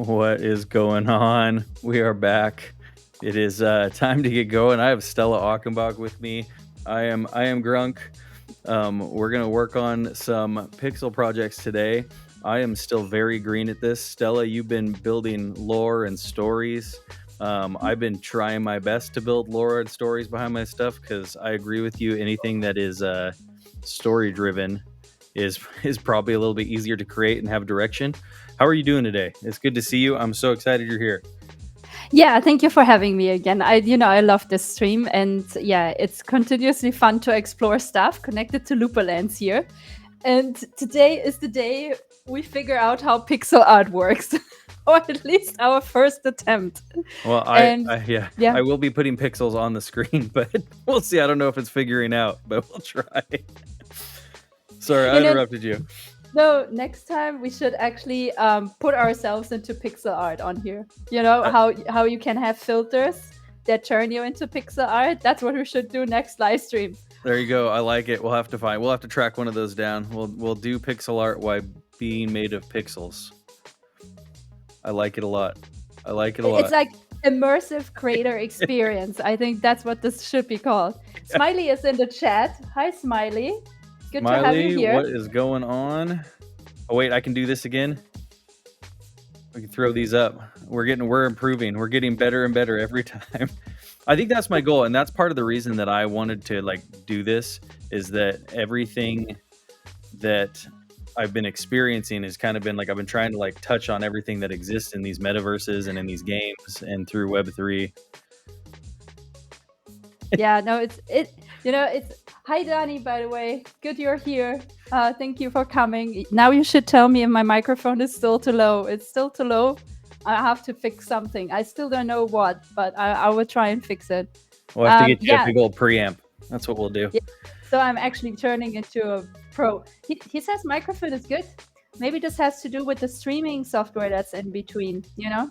What is going on? We are back. It is time to get going. I have Stella Achenbach with me. I am Grunk. We're gonna work on some pixel projects today. I am still very green at this. Stella, you've been building lore and stories. I've been trying my best to build lore and stories behind my stuff because I agree with you. Anything that is story driven is probably a little bit easier to create and have direction. How are you doing today? It's good to see you. I'm so excited you're here. Yeah, thank you for having me again. I love this stream, and yeah, it's continuously fun to explore stuff connected to LooperLands here. And today is the day we figure out how pixel art works, or at least our first attempt. Well, And yeah, yeah, I will be putting pixels on the screen, but we'll see. I don't know if it's figuring out, but we'll try. Sorry, I you know, interrupted you. no, next time we should actually put ourselves into pixel art on here. You know Uh, how you can have filters that turn you into pixel art. That's what we should do next live stream. There you go. I like it. We'll have to track one of those down. We'll do pixel art while being made of pixels. I like it a lot. I like it a lot. It's like immersive creator experience. I think that's what this should be called. Smiley is in the chat. Hi, Smiley. Good to have you Smiley, here. what is going on? Oh wait, I can do this again. We can throw these up. We're improving. We're getting better and better every time. I think that's my goal, and that's part of the reason that I wanted to do this is that everything that I've been experiencing has kind of been I've been trying to touch on everything that exists in these metaverses and in these games and through Web3. Yeah, no, it's hi Danny, by the way. Good you're here. Thank you for coming. Now you should tell me if my microphone is still too low. It's still too low. I have to fix something. I still don't know what, but I will try and fix it. We'll have to get you a Yeah. big old preamp. That's what we'll do. Yeah. So I'm actually turning into a pro. He says microphone is good. Maybe this has to do with the streaming software that's in between, you know?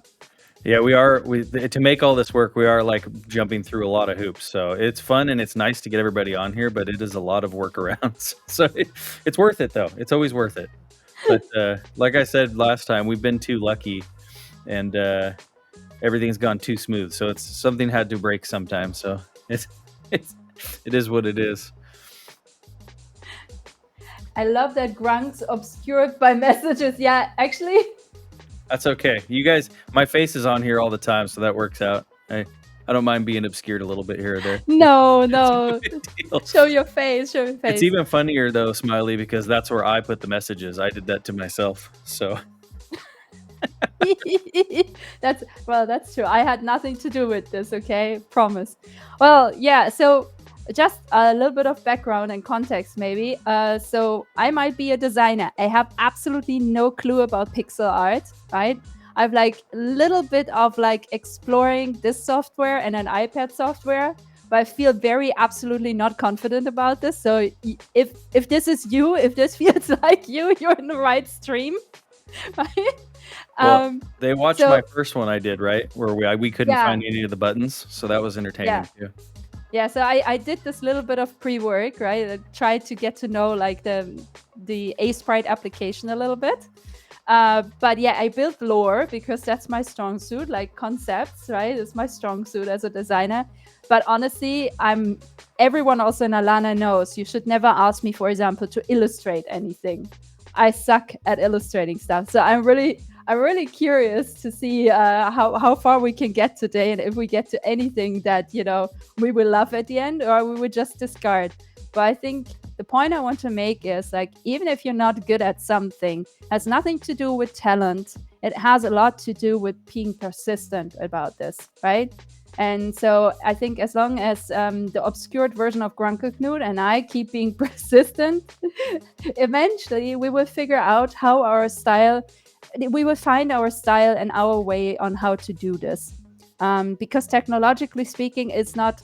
Yeah, to make all this work, we are jumping through a lot of hoops. So it's fun and it's nice to get everybody on here, but it is a lot of workarounds. So it's worth it though. It's always worth it. But like I said last time, we've been too lucky and everything's gone too smooth. So it's something had to break sometime. So it is what it is. I love that Grunk's obscured by messages. Yeah, actually. That's okay. You guys, my face is on here all the time, so that works out. I don't mind being obscured a little bit here or there. No. Show your face. It's even funnier though, Smiley, because that's where I put the messages. I did that to myself. So that's true. I had nothing to do with this, okay? Promise. Well, yeah, so just a little bit of background and context maybe. So I might be a designer. I have absolutely no clue about pixel art, right? I've a little bit of exploring this software and an iPad software, but I feel very absolutely not confident about this. So if this is you, if this feels like you're in the right stream, right? Well, they watched my first one I did, right? Where we couldn't find any of the buttons. So that was entertaining too. Yeah, so I did this little bit of pre-work, right? I tried to get to know the A-Sprite application a little bit. But yeah, I built lore because that's my strong suit, concepts, right? It's my strong suit as a designer. But honestly, everyone also in Alana knows you should never ask me, for example, to illustrate anything. I suck at illustrating stuff. So I'm really curious to see how far we can get today and if we get to anything that, we will love at the end or we will just discard. But I think the point I want to make is even if you're not good at something, it has nothing to do with talent. It has a lot to do with being persistent about this, right? And so I think as long as the obscured version of Grunkleknut and I keep being persistent, eventually we will figure out how we will find our style and our way on how to do this. Because technologically speaking, it's not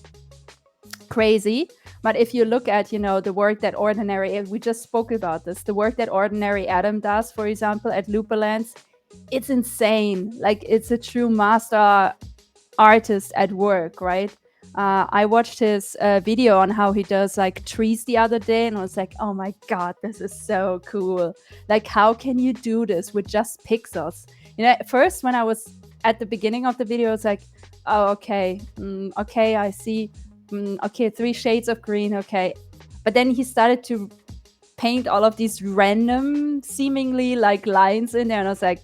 crazy. But if you look at, the work that we just spoke about this, the work that Ordinary Adam does, for example, at LooperLands, it's insane. It's a true master artist at work, right? I watched his video on how he does trees the other day and I was like, oh my God, this is so cool. How can you do this with just pixels? At first when I was at the beginning of the video, it's like, oh, okay, okay, I see, okay, 3 shades of green, okay. But then he started to paint all of these random, seemingly like lines in there, and I was like,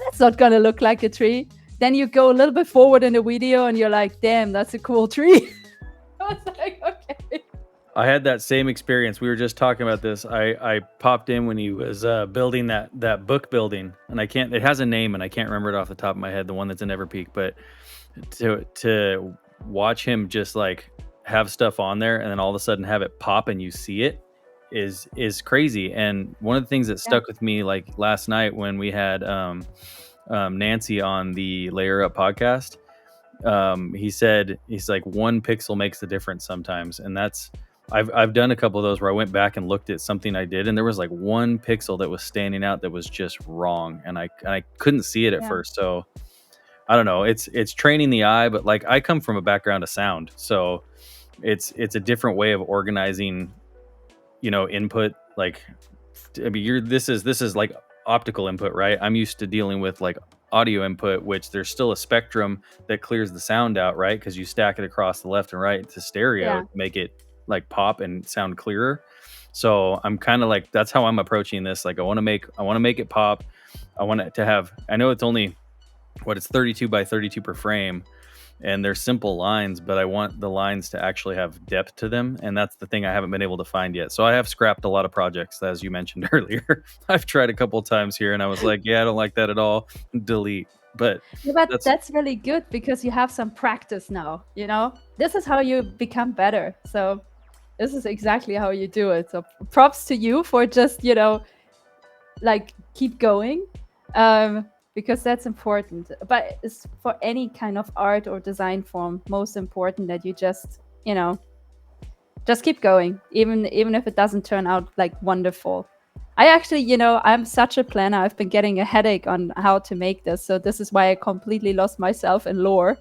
that's not gonna look like a tree. Then you go a little bit forward in the video, and you're like, damn, that's a cool tree. I was like, okay. I had that same experience. We were just talking about this. I popped in when he was building that book building, and it has a name, and I can't remember it off the top of my head. The one that's in Everpeak, but to watch him just like have stuff on there, and then all of a sudden have it pop, and you see it is crazy. And one of the things that stuck with me, like last night when we had Nancy on the Layer Up podcast, he said he's like 1 pixel makes the difference sometimes, and that's I've done a couple of those where I went back and looked at something I did, and there was like 1 pixel that was standing out that was just wrong, and I couldn't see it at first. So I don't know. It's training the eye, but like I come from a background of sound, so it's a different way of organizing, input. Like, I mean, this is like optical input, right? I'm used to dealing with like audio input, which there's still a spectrum that clears the sound out, right? Because you stack it across the left and right to stereo to make it like pop and sound clearer. So I'm kind of like, that's how I'm approaching this. Like I want to make it pop. I want it to have, I know it's only it's 32 by 32 per frame, and they're simple lines, but I want the lines to actually have depth to them, and that's the thing I haven't been able to find yet. So I have scrapped a lot of projects, as you mentioned earlier. I've tried a couple of times here, and I was like, yeah, I don't like that at all. Delete. But that's really good, because you have some practice now. This is how you become better. So this is exactly how you do it. So props to you for just like keep going. Because that's important. But it's for any kind of art or design form most important that you just keep going, even if it doesn't turn out like wonderful. I actually, I'm such a planner. I've been getting a headache on how to make this, so this is why I completely lost myself in lore.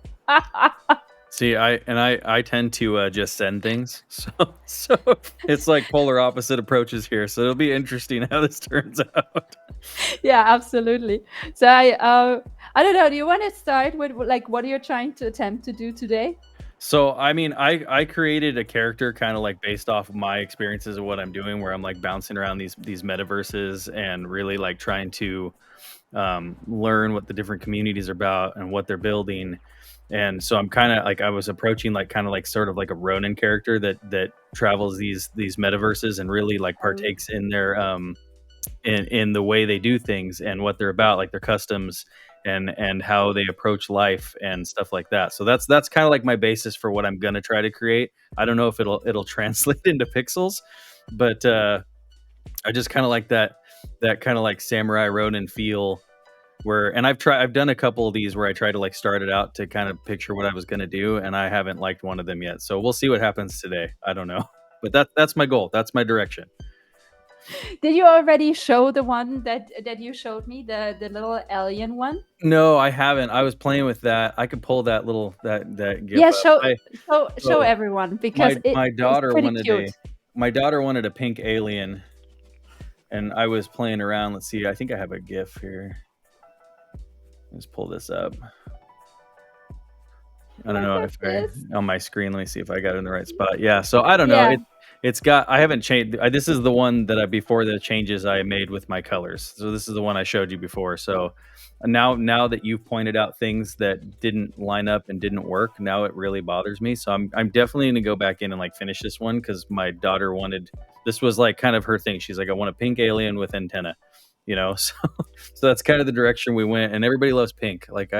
See, I tend to just send things, so it's like polar opposite approaches here. So it'll be interesting how this turns out. Yeah, absolutely. So I don't know. Do you want to start with like what you're trying to attempt to do today? So I mean, I created a character kind of like based off of my experiences of what I'm doing, where I'm like bouncing around these metaverses and really like trying to learn what the different communities are about and what they're building. And so I'm kind of like, I was approaching like kind of like sort of like a Ronin character that travels these metaverses and really like partakes in their in the way they do things and what they're about, like their customs and how they approach life and stuff like that. So that's kind of like my basis for what I'm gonna try to create. I don't know if it'll translate into pixels, but I just kind of like that kind of like samurai Ronin feel. And I've done a couple of these where I try to like start it out to kind of picture what I was gonna do, and I haven't liked one of them yet. So we'll see what happens today. I don't know, but that's my goal. That's my direction. Did you already show the one that you showed me, the little alien one? No, I haven't. I was playing with that. I could pull that little that GIF Yeah, up. show everyone, because My daughter pretty cute. My daughter wanted a pink alien, and I was playing around. Let's see. I think I have a GIF here. Let's pull this up. I don't know if on my screen. Let me see if I got it in the right spot. Yeah. So I don't know. It's got. I haven't changed. This is the one that before the changes I made with my colors. So this is the one I showed you before. So now that you've pointed out things that didn't line up and didn't work, now it really bothers me. So I'm definitely gonna go back in and like finish this one, because my daughter wanted. This was like kind of her thing. She's like, I want a pink alien with antenna. So that's kind of the direction we went, and everybody loves pink. Like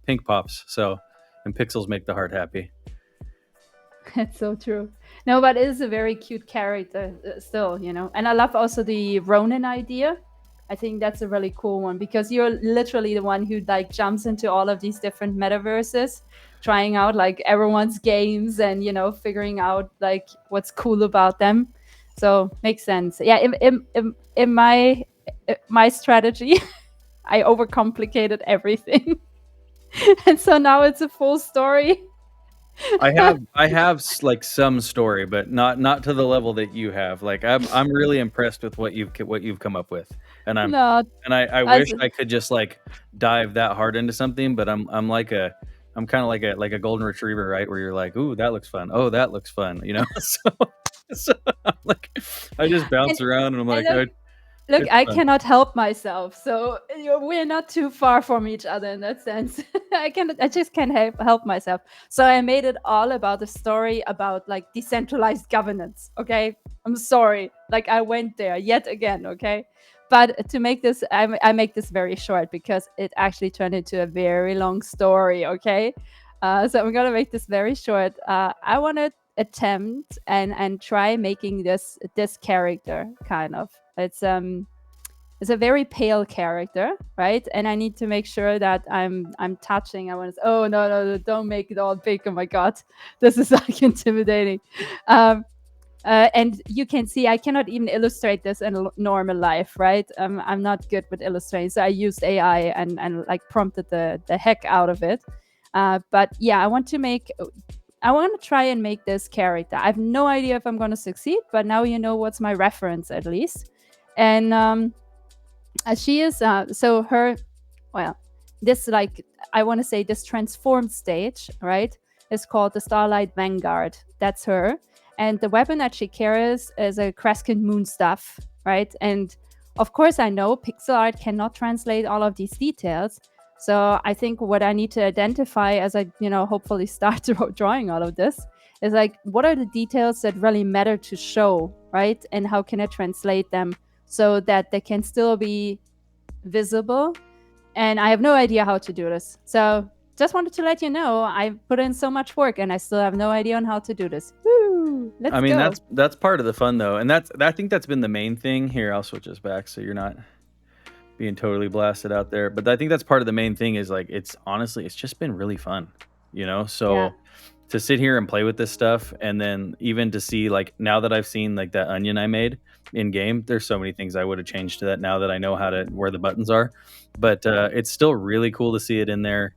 pink pops. So, and pixels make the heart happy. That's so true. No, but it is a very cute character still, and I love also the Ronin idea. I think that's a really cool one, because you're literally the one who like jumps into all of these different metaverses, trying out like everyone's games and figuring out like what's cool about them. So makes sense. Yeah, in my strategy, I overcomplicated everything. And so now it's a full story. I have like some story, but not to the level that you have. Like I'm really impressed with what you've come up with, and No, I wish as I could just like dive that hard into something, but I'm kind of like a golden retriever, right? Where you're like, ooh, that looks fun. Oh, that looks fun. So I'm like, I just and bounce around, and I'm and like, look, it's I fun. cannot help myself, so we're not too far from each other in that sense. I just can't help myself. So I made it all about a story about like decentralized governance. Okay, I'm sorry, like I went there yet again. Okay, but to make this, I make this very short because it actually turned into a very long story. Okay, so I'm gonna make this very short. I want to attempt and try making this character kind of. It's a very pale character, right? And I need to make sure that I'm touching. I want to. Oh no, don't make it all big. Oh my god, this is like intimidating. Um, and you can see I cannot even illustrate this in normal life, right? I'm not good with illustrating, so I used AI and like prompted the heck out of it. But yeah, I want to try and make this character. I have no idea if I'm going to succeed, but now you know what's my reference at least. And she is so her well this like I want to say this transformed stage, right, is called the Starlight Vanguard. That's her, and the weapon that she carries is a crescent moon staff, right? And of course I know pixel art cannot translate all of these details, so I think what I need to identify as I hopefully start drawing all of this is like what are the details that really matter to show, right? And how can I translate them so that they can still be visible. And I have no idea how to do this. So just wanted to let you know I put in so much work and I still have no idea on how to do this. Woo! Let's I mean, go. that's part of the fun though, and I think that's been the main thing here. I'll switch this back so you're not being totally blasted out there. But I think that's part of the main thing is like it's honestly it's just been really fun, you know? Yeah. So to sit here and play with this stuff and then even to see like now that I've seen like that onion I made in game, there's so many things I would have changed to that now that I know how to where the buttons are. But it's still really cool to see it in there.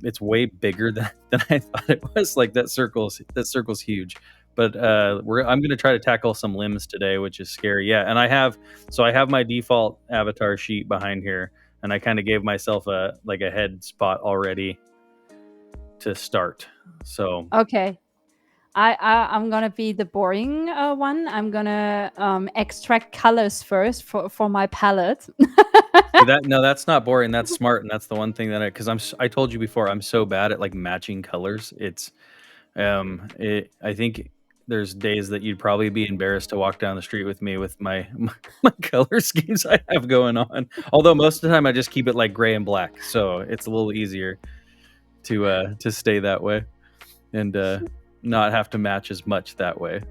It's way bigger than I thought it was. Like that circle's huge. But I'm gonna try to tackle some limbs today, which is scary. Yeah, and I have my default avatar sheet behind here, and I kind of gave myself a head spot already to start. So Okay. I'm gonna be the boring one. I'm gonna extract colors first for my palette. no, that's not boring. That's smart, and that's the one thing that because I told you before I'm so bad at like matching colors. I think there's days that you'd probably be embarrassed to walk down the street with me with my color schemes I have going on. Although most of the time I just keep it like gray and black, so it's a little easier to stay that way and not have to match as much that way.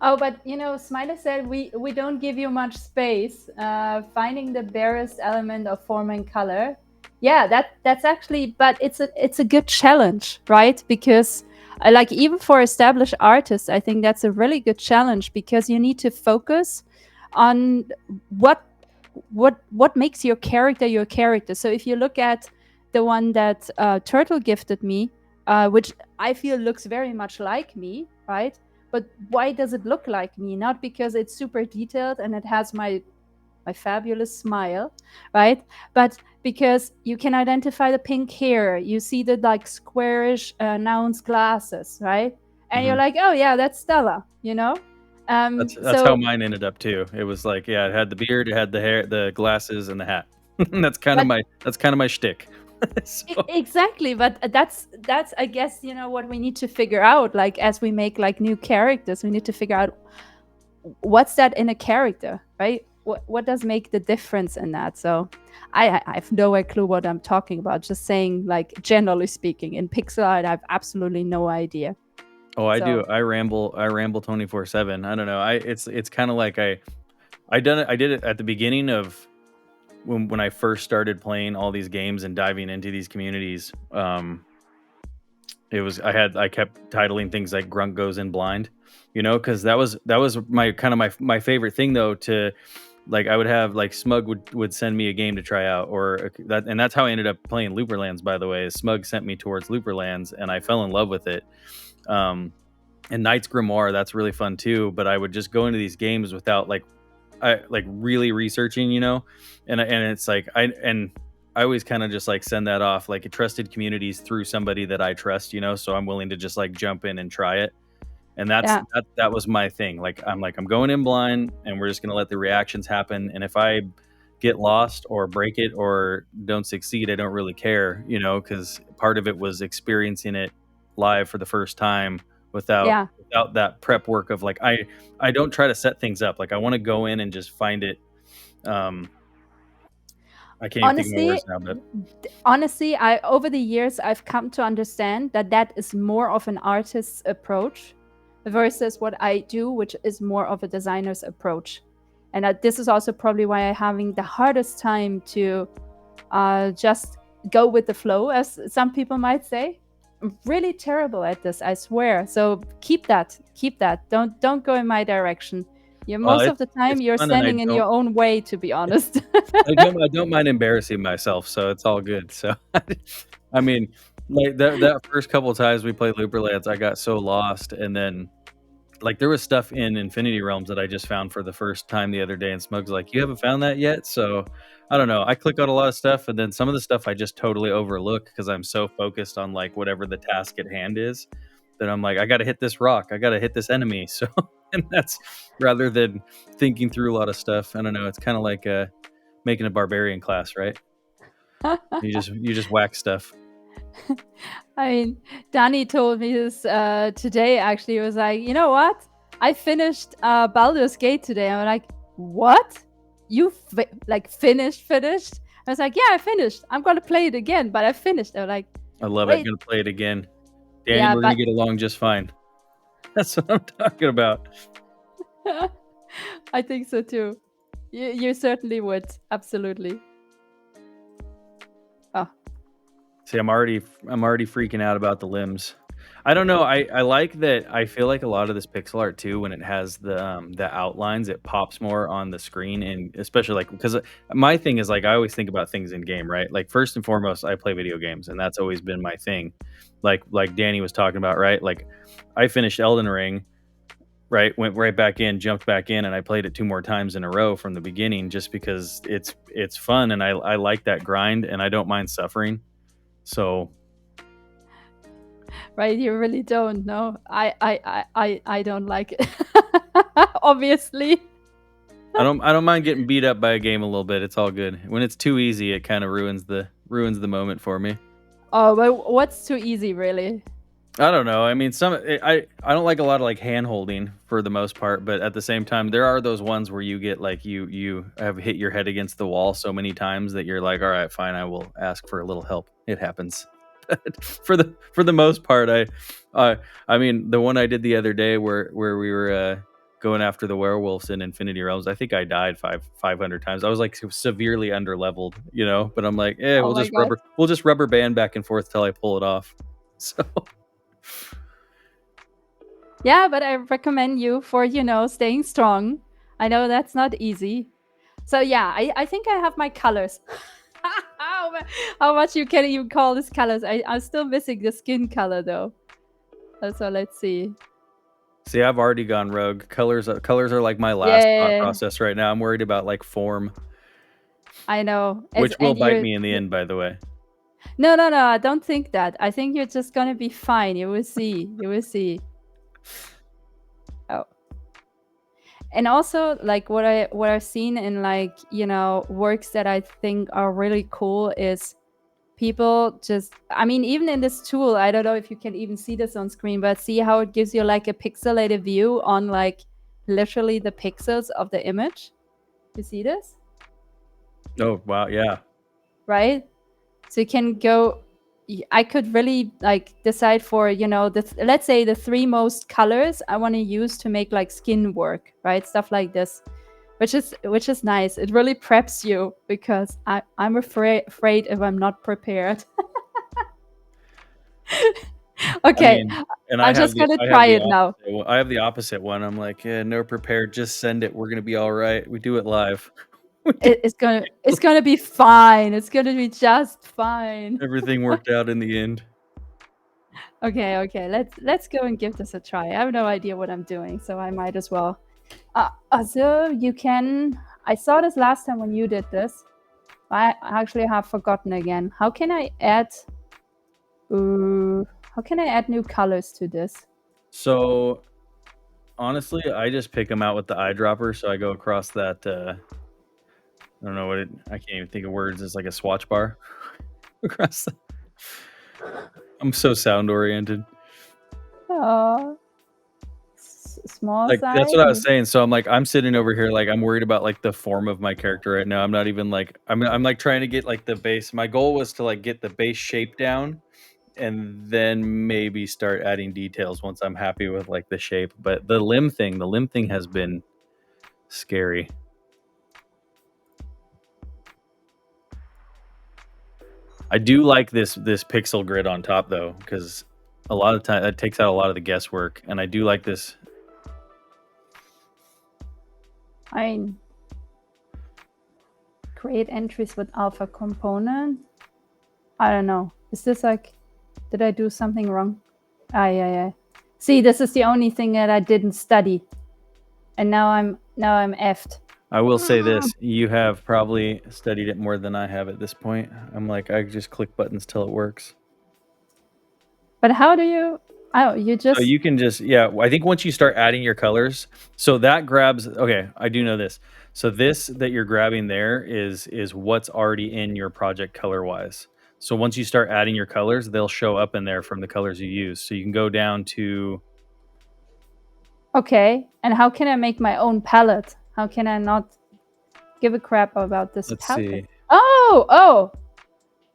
Oh, but Smiley said we don't give you much space. Finding the barest element of form and color. Yeah, that's actually, but it's a good challenge, right? Because like even for established artists, I think that's a really good challenge because you need to focus on what what makes your character your character. So if you look at the one that Turtle gifted me, which I feel looks very much like me, right? But why does it look like me? Not because it's super detailed and it has my fabulous smile, right? But because you can identify the pink hair, you see the like squarish announced glasses, right? And you're Hmm. like, oh yeah, that's Stella, you know. That's how So, mine ended up too. It was like, yeah, it had the beard, it had the hair, the glasses, and the hat. but That's kind of my shtick. So, Exactly, but that's I guess what we need to figure out. Like as we make like new characters, we need to figure out what's that in a character, right? What does make the difference in that? So I have no clue what I'm talking about. Just saying, like generally speaking, in pixel art, I have absolutely no idea. oh, I do. So I ramble 24/7. I don't know. It's kind of like I did it at the beginning of when I first started playing all these games and diving into these communities. It was I kept titling things like Grunt Goes in Blind, because that was my kind of my favorite thing though to like I would have like Smug would send me a game to try out, or that, and that's how I ended up playing LooperLands. By the way, is Smug sent me towards LooperLands, and I fell in love with it. And Knight's Grimoire, that's really fun too. But I would just go into these games without like really researching, and it's like I always kind of just like send that off like trusted communities through somebody that I trust, so I'm willing to just like jump in and try it. And Yeah. that was my thing. I'm going in blind, and we're just gonna let the reactions happen. And if I get lost or break it or don't succeed, I don't really care, because part of it was experiencing it live for the first time without Yeah. without that prep work of like I don't try to set things up. Like I want to go in and just find it. I can't even think of my Honestly, words now, but honestly, I over the years I've come to understand that is more of an artist's approach versus what I do, which is more of a designer's approach. And this is also probably why I'm having the hardest time to just go with the flow, as some people might say. I'm really terrible at this, I swear. So keep that. Don't go in my direction. Most of the time it's you're fun, and standing in your own way, to be honest. I don't mind embarrassing myself, so it's all good. So, I mean, like that first couple of times we played LooperLands, I got so lost, and then like there was stuff in Infinity Realms that I just found for the first time the other day, and Smug's like, "You haven't found that yet?" So, I don't know. I click on a lot of stuff, and then some of the stuff I just totally overlook because I'm so focused on like whatever the task at hand is that I'm like, I got to hit this rock, I got to hit this enemy. So, and that's rather than thinking through a lot of stuff. I don't know. It's kind of like making a barbarian class, right? You just whack stuff. I mean, Danny told me this today, actually. He was like, you know what? I finished Baldur's Gate today. I'm like, what? You finished? I was like, yeah, I finished. I'm going to play it again, but I finished. I'm like, I love it. I'm gonna play it again. Danny, yeah, we're gonna get along just fine. That's what I'm talking about. I think so too. You certainly would. Absolutely. Oh. See, I'm already freaking out about the limbs. I don't know. I like that. I feel like a lot of this pixel art too, when it has the outlines, it pops more on the screen, and especially like because my thing is like I always think about things in game, right? Like first and foremost, I play video games, and that's always been my thing. Like Danny was talking about, right? Like I finished Elden Ring, right? Went right back in, jumped back in, and I played it 2 more times in a row from the beginning, just because it's fun, and I like that grind, and I don't mind suffering. So right, you really don't know. I don't like it. Obviously. I don't mind getting beat up by a game a little bit. It's all good. When it's too easy, it kind of ruins the moment for me. Oh, but what's too easy, really? I don't know. I mean, I don't like a lot of like hand holding for the most part, but at the same time, there are those ones where you get like you have hit your head against the wall so many times that you're like, all right, fine, I will ask for a little help. It happens. But for the most part, I mean, the one I did the other day where we were going after the werewolves in Infinity Realms, I think I died 500 times. I was like severely underleveled, But I'm like, Oh my God. we'll just rubber band back and forth till I pull it off. So. Yeah, but I recommend you for, staying strong. I know that's not easy. So yeah, I think I have my colors. How much you can even call this colors? I'm still missing the skin color though. So let's see. See, I've already gone rogue. Colors are like my last thought process right now. I'm worried about like form. I know. Which will bite me in the end, by the way. No, I don't think that. I think you're just gonna be fine. You will see. Oh. And also, like what I've seen in like, works that I think are really cool is people just, I mean, even in this tool, I don't know if you can even see this on screen, but see how it gives you like a pixelated view on like literally the pixels of the image. You see this? Oh, wow. Yeah. Right? So you can go, I could really like decide for, let's say the 3 most colors I want to use to make like skin work, right? Stuff like this, which is nice. It really preps you because I'm afraid if I'm not prepared. Okay. And I'm just gonna I have try the it now. opposite one. I have the opposite one. I'm like, yeah, no prepared, just send it. We're gonna be all right. We do it live. We do It's gonna be fine. It's gonna be just fine. everything worked out in the end. Okay. Let's go and give this a try. I have no idea what I'm doing, so I might as well. So you can. I saw this last time when you did this. I actually have forgotten again. How can I add? How can I add new colors to this? So honestly, I just pick them out with the eyedropper. So I go across that. I don't know what it. I can't even think of words. It's like a swatch bar across. I'm so sound oriented. Small Like size. that's what I was saying. So I'm like, I'm sitting over here, like I'm worried about like the form of my character right now. I'm not even like I'm like trying to get like the base. My goal was to like get the base shape down and then maybe start adding details once I'm happy with like the shape. But the limb thing has been scary. I do like this pixel grid on top though, because a lot of time it takes out a lot of the guesswork, and I do like this. I mean, create entries with alpha component. I don't know. Is this like, did I do something wrong? Yeah. See, this is the only thing that I didn't study, and now I'm effed. I will say this: you have probably studied it more than I have at this point. I'm like, I just click buttons till it works. But how do you? Oh, you just. So you can just, yeah. I think once you start adding your colors, so that grabs. Okay, I do know this. So this that you're grabbing there is what's already in your project color wise. So once you start adding your colors, they'll show up in there from the colors you use. So you can go down to. Okay, and how can I make my own palette? How can I not give a crap about this Let's palette? see. Oh!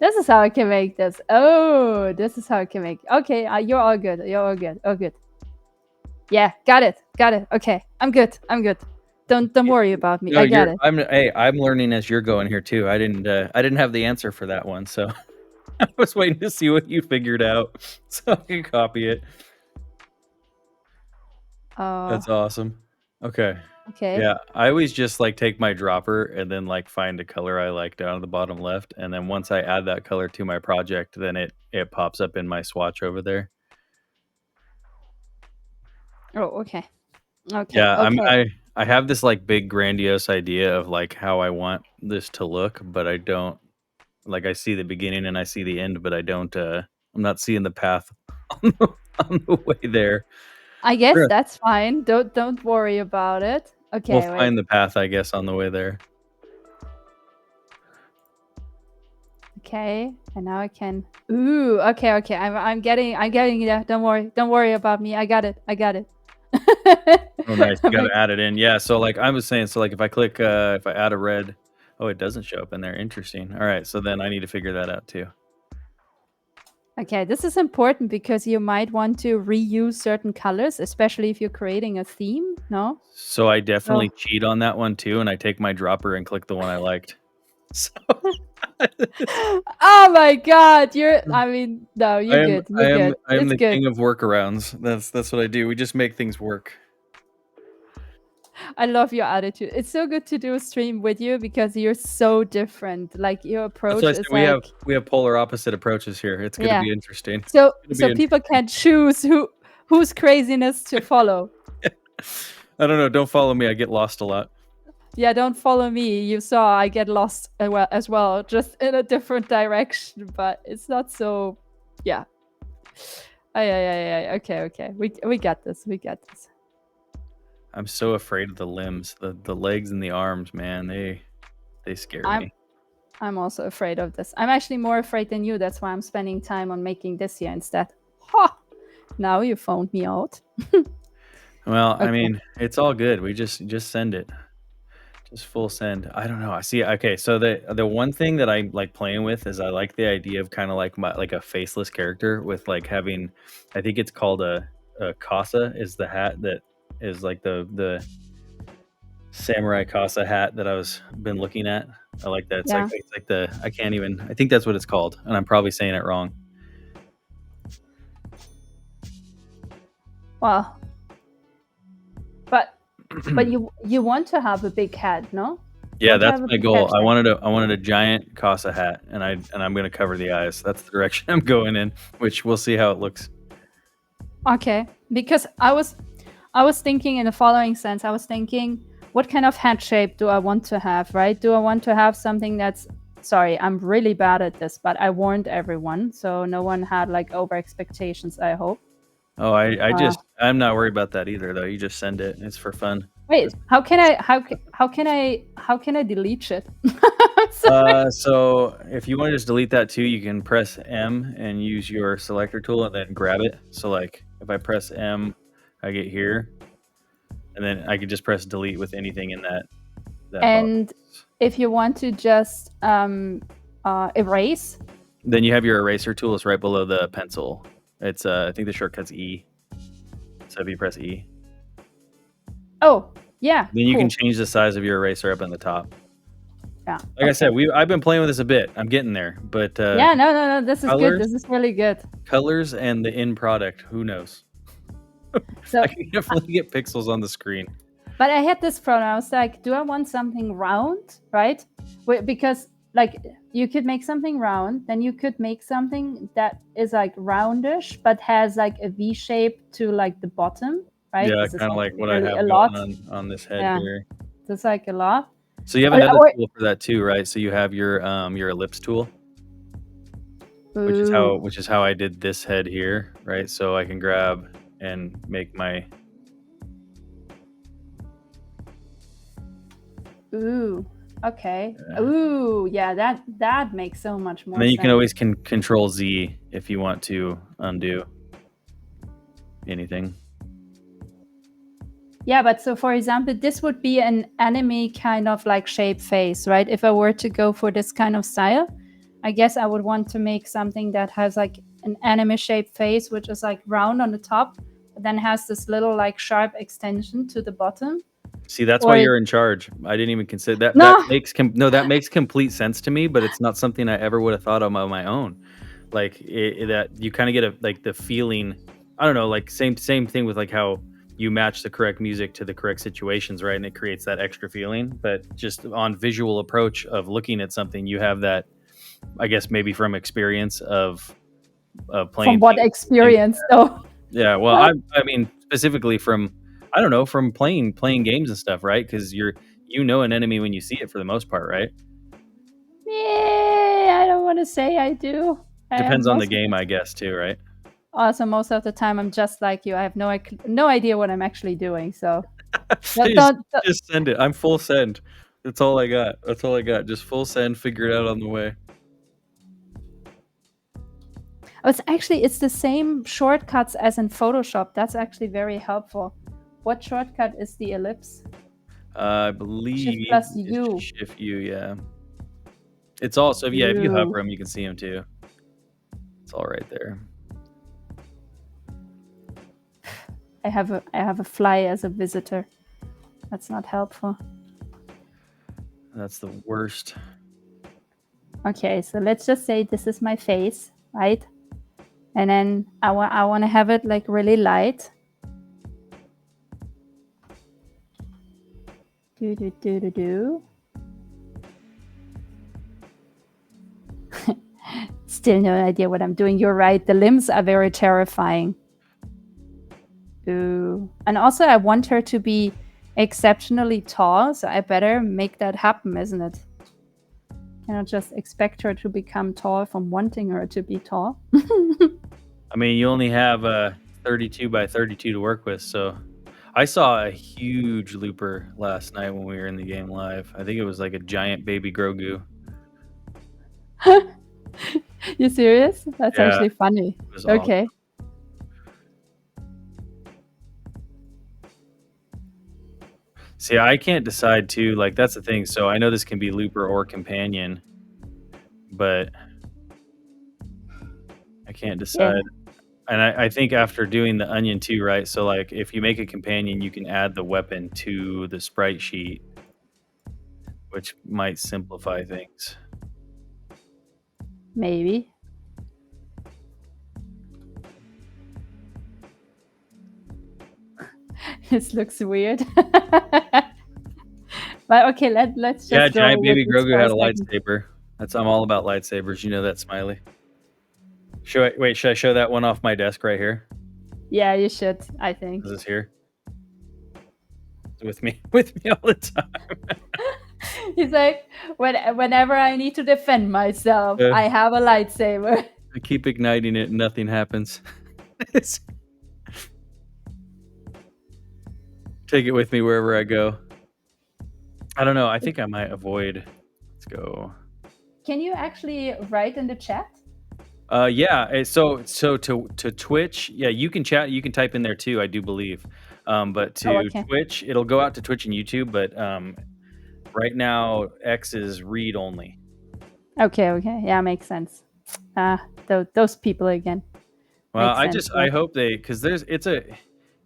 This is how I can make this. Oh, this is how I can make. Okay, you're all good. You're all good. Oh, good. Yeah, got it. Okay, I'm good. Don't worry about me. No, I got it. I'm learning as you're going here too. I didn't have the answer for that one, so I was waiting to see what you figured out so I can copy it. That's awesome. Okay. Okay. Yeah, I always just like take my dropper and then like find a color I like down at the bottom left, and then once I add that color to my project, then it pops up in my swatch over there. Oh, okay. Okay. Yeah, Okay. I have this like big grandiose idea of like how I want this to look, but I don't like I see the beginning and I see the end, but I don't I'm not seeing the path on the way there. I guess Sure. that's fine. Don't worry about it. We'll Okay, wait. find the path, I guess, on the way there. Okay, and now I can. Ooh, okay. I'm getting it. Don't worry about me. I got it. Oh, nice. You gotta add it in. Yeah. So like I was saying, so like if I click, if I add a red, oh, it doesn't show up in there. Interesting. All right. So then I need to figure that out too. Okay, this is important because you might want to reuse certain colors, especially if you're creating a theme, no? So I definitely cheat on that one too, and I take my dropper and click the one I liked. So oh my god, I mean, no, you're good. I am Good. It's the good. king of workarounds. That's what I do. We just make things work. I love your attitude. It's so good to do a stream with you because you're so different. Like your approach That's is why I said like we have polar opposite approaches here. It's gonna be interesting. So people can choose whose craziness to follow. I don't know. Don't follow me. I get lost a lot. Yeah, don't follow me. You saw I get lost as well, just in a different direction, but it's not so. Yeah. Okay. We got this. I'm so afraid of the limbs, the legs and the arms, man. They scare me. I'm also afraid of this. I'm actually more afraid than you. That's why I'm spending time on making this here instead. Ha! Now you phoned me out. Well, okay. I mean, it's all good. We just send it. Just full send. I don't know. I see. Okay, so the one thing that I like playing with is I like the idea of kind of like a faceless character with like having, I think it's called a casa is the hat that is like the samurai casa hat that I was been looking at. I like that. It's like the I can't even. I think that's what it's called, and I'm probably saying it wrong. Well, but you want to have a big head, no? Yeah, that's my goal. I wanted a giant Casa hat, and I'm gonna cover the eyes. That's the direction I'm going in, which we'll see how it looks. Okay, because I was thinking in the following sense. I was thinking, what kind of head shape do I want to have, right? Do I want to have something that's, sorry, I'm really bad at this, but I warned everyone, so no one had like over expectations, I hope. Oh, I'm not worried about that either, though. You just send it. It's for fun. Wait, how can I delete it? So if you want to just delete that too, you can press M and use your selector tool and then grab it. So like if I press M, I get here, and then I could just press delete with anything in that and box. If you want to just erase, then you have your eraser tool. It's right below the pencil. It's I think the shortcut's E. So if you press E. Oh, yeah. Then you can change the size of your eraser up on the top. Yeah. Like I said, I've been playing with this a bit. I'm getting there, but yeah, no. This is good. This is really good. Colors and the end product. Who knows? So I can definitely get pixels on the screen. But I had this problem. I was like, do I want something round, right? Because like you could make something round, then you could make something that is like roundish but has like a V shape to like the bottom, right? Yeah, kind of like what really I have going on this head here. It's like a lot. So you have another tool for that too, right? So you have your ellipse tool, which is how I did this head here, right? So I can grab and make my. Ooh. Okay. Yeah. Ooh, yeah. That makes so much more. And then you sense. can always Control Z if you want to undo anything. Yeah, but so for example, this would be an anime kind of like shape face, right? If I were to go for this kind of style, I guess I would want to make something that has like an anime shape face, which is like round on the top, but then has this little like sharp extension to the bottom. See, that's why you're in charge. I didn't even consider that. No. That makes complete sense to me, but it's not something I ever would have thought of on my own. Like that you kind of get like the feeling. I don't know, like same thing with like how you match the correct music to the correct situations, right? And it creates that extra feeling. But just on visual approach of looking at something, you have that, I guess, maybe from experience of playing. From what experience, though? Yeah, well, I mean, specifically from, I don't know, from playing games and stuff, right? Because you know an enemy when you see it for the most part, right? Yeah, I don't want to say I do. Depends on the game, I guess, too, right? Also, most of the time, I'm just like you. I have no idea what I'm actually doing. So just send it. I'm full send. That's all I got. Just full send. Figure it out on the way. It's the same shortcuts as in Photoshop. That's actually very helpful. What shortcut is the ellipse? I believe Shift plus U. Shift U, yeah. It's also, yeah, if you hover them, you can see them too. It's all right there. I have a fly as a visitor. That's not helpful. That's the worst. Okay, so let's just say this is my face, right? And then I want to have it like really light. Do. Still no idea what I'm doing. You're right. The limbs are very terrifying. Ooh. And also I want her to be exceptionally tall, so I better make that happen, isn't it? Cannot just expect her to become tall from wanting her to be tall. I mean, you only have 32 by 32 to work with, so I saw a huge looper last night when we were in the game live. I think it was like a giant baby Grogu. You serious? That's actually funny. Okay. Awesome. See, I can't decide too. Like, that's the thing. So I know this can be looper or companion, but I can't decide. Yeah. And I think after doing the onion too, right? So like if you make a companion, you can add the weapon to the sprite sheet, which might simplify things. This looks weird. But okay, let's Yeah, just go giant with baby this Grogu for a had a second. lightsaber. I'm all about lightsabers. You know that, Smiley. Should I show that one off my desk right here? Yeah, you should, I think. Is this here? It's with me all the time. He's like, whenever I need to defend myself, I have a lightsaber. I keep igniting it and nothing happens. Take it with me wherever I go. I don't know. I think I might avoid. Let's go. Can you actually write in the chat? Yeah. So to Twitch, yeah, you can chat. You can type in there too. I do believe. But to okay. Twitch, it'll go out to Twitch and YouTube. But right now, X is read only. Okay. Yeah, makes sense. Those people again. Well, Makes sense, I hope because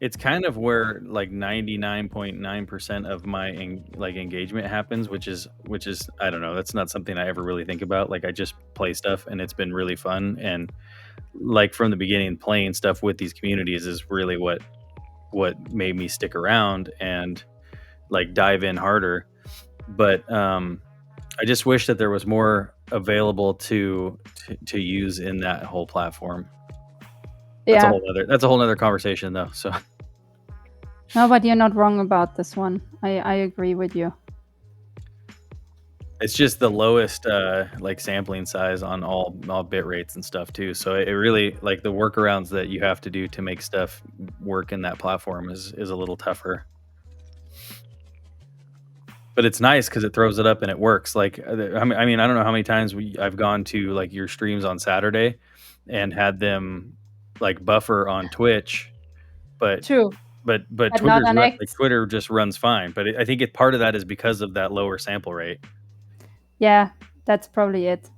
it's kind of where like 99.9% of my engagement happens, which is I don't know, that's not something I ever really think about. Like I just play stuff and it's been really fun, and like from the beginning, playing stuff with these communities is really what made me stick around and like dive in harder. But I just wish that there was more available to use in that whole platform. That's a whole other conversation though. So no, but you're not wrong about this one. I agree with you. it's just the lowest like sampling size on all bit rates and stuff too. So it really, like, the workarounds that you have to do to make stuff work in that platform is a little tougher. But it's nice because it throws it up and it works. Like, I mean, I don't know how many times I've gone to like your streams on Saturday and had them like buffer on Twitch, but True. but not on X. like Twitter just runs fine. But I think part of that is because of that lower sample rate. Yeah, that's probably it.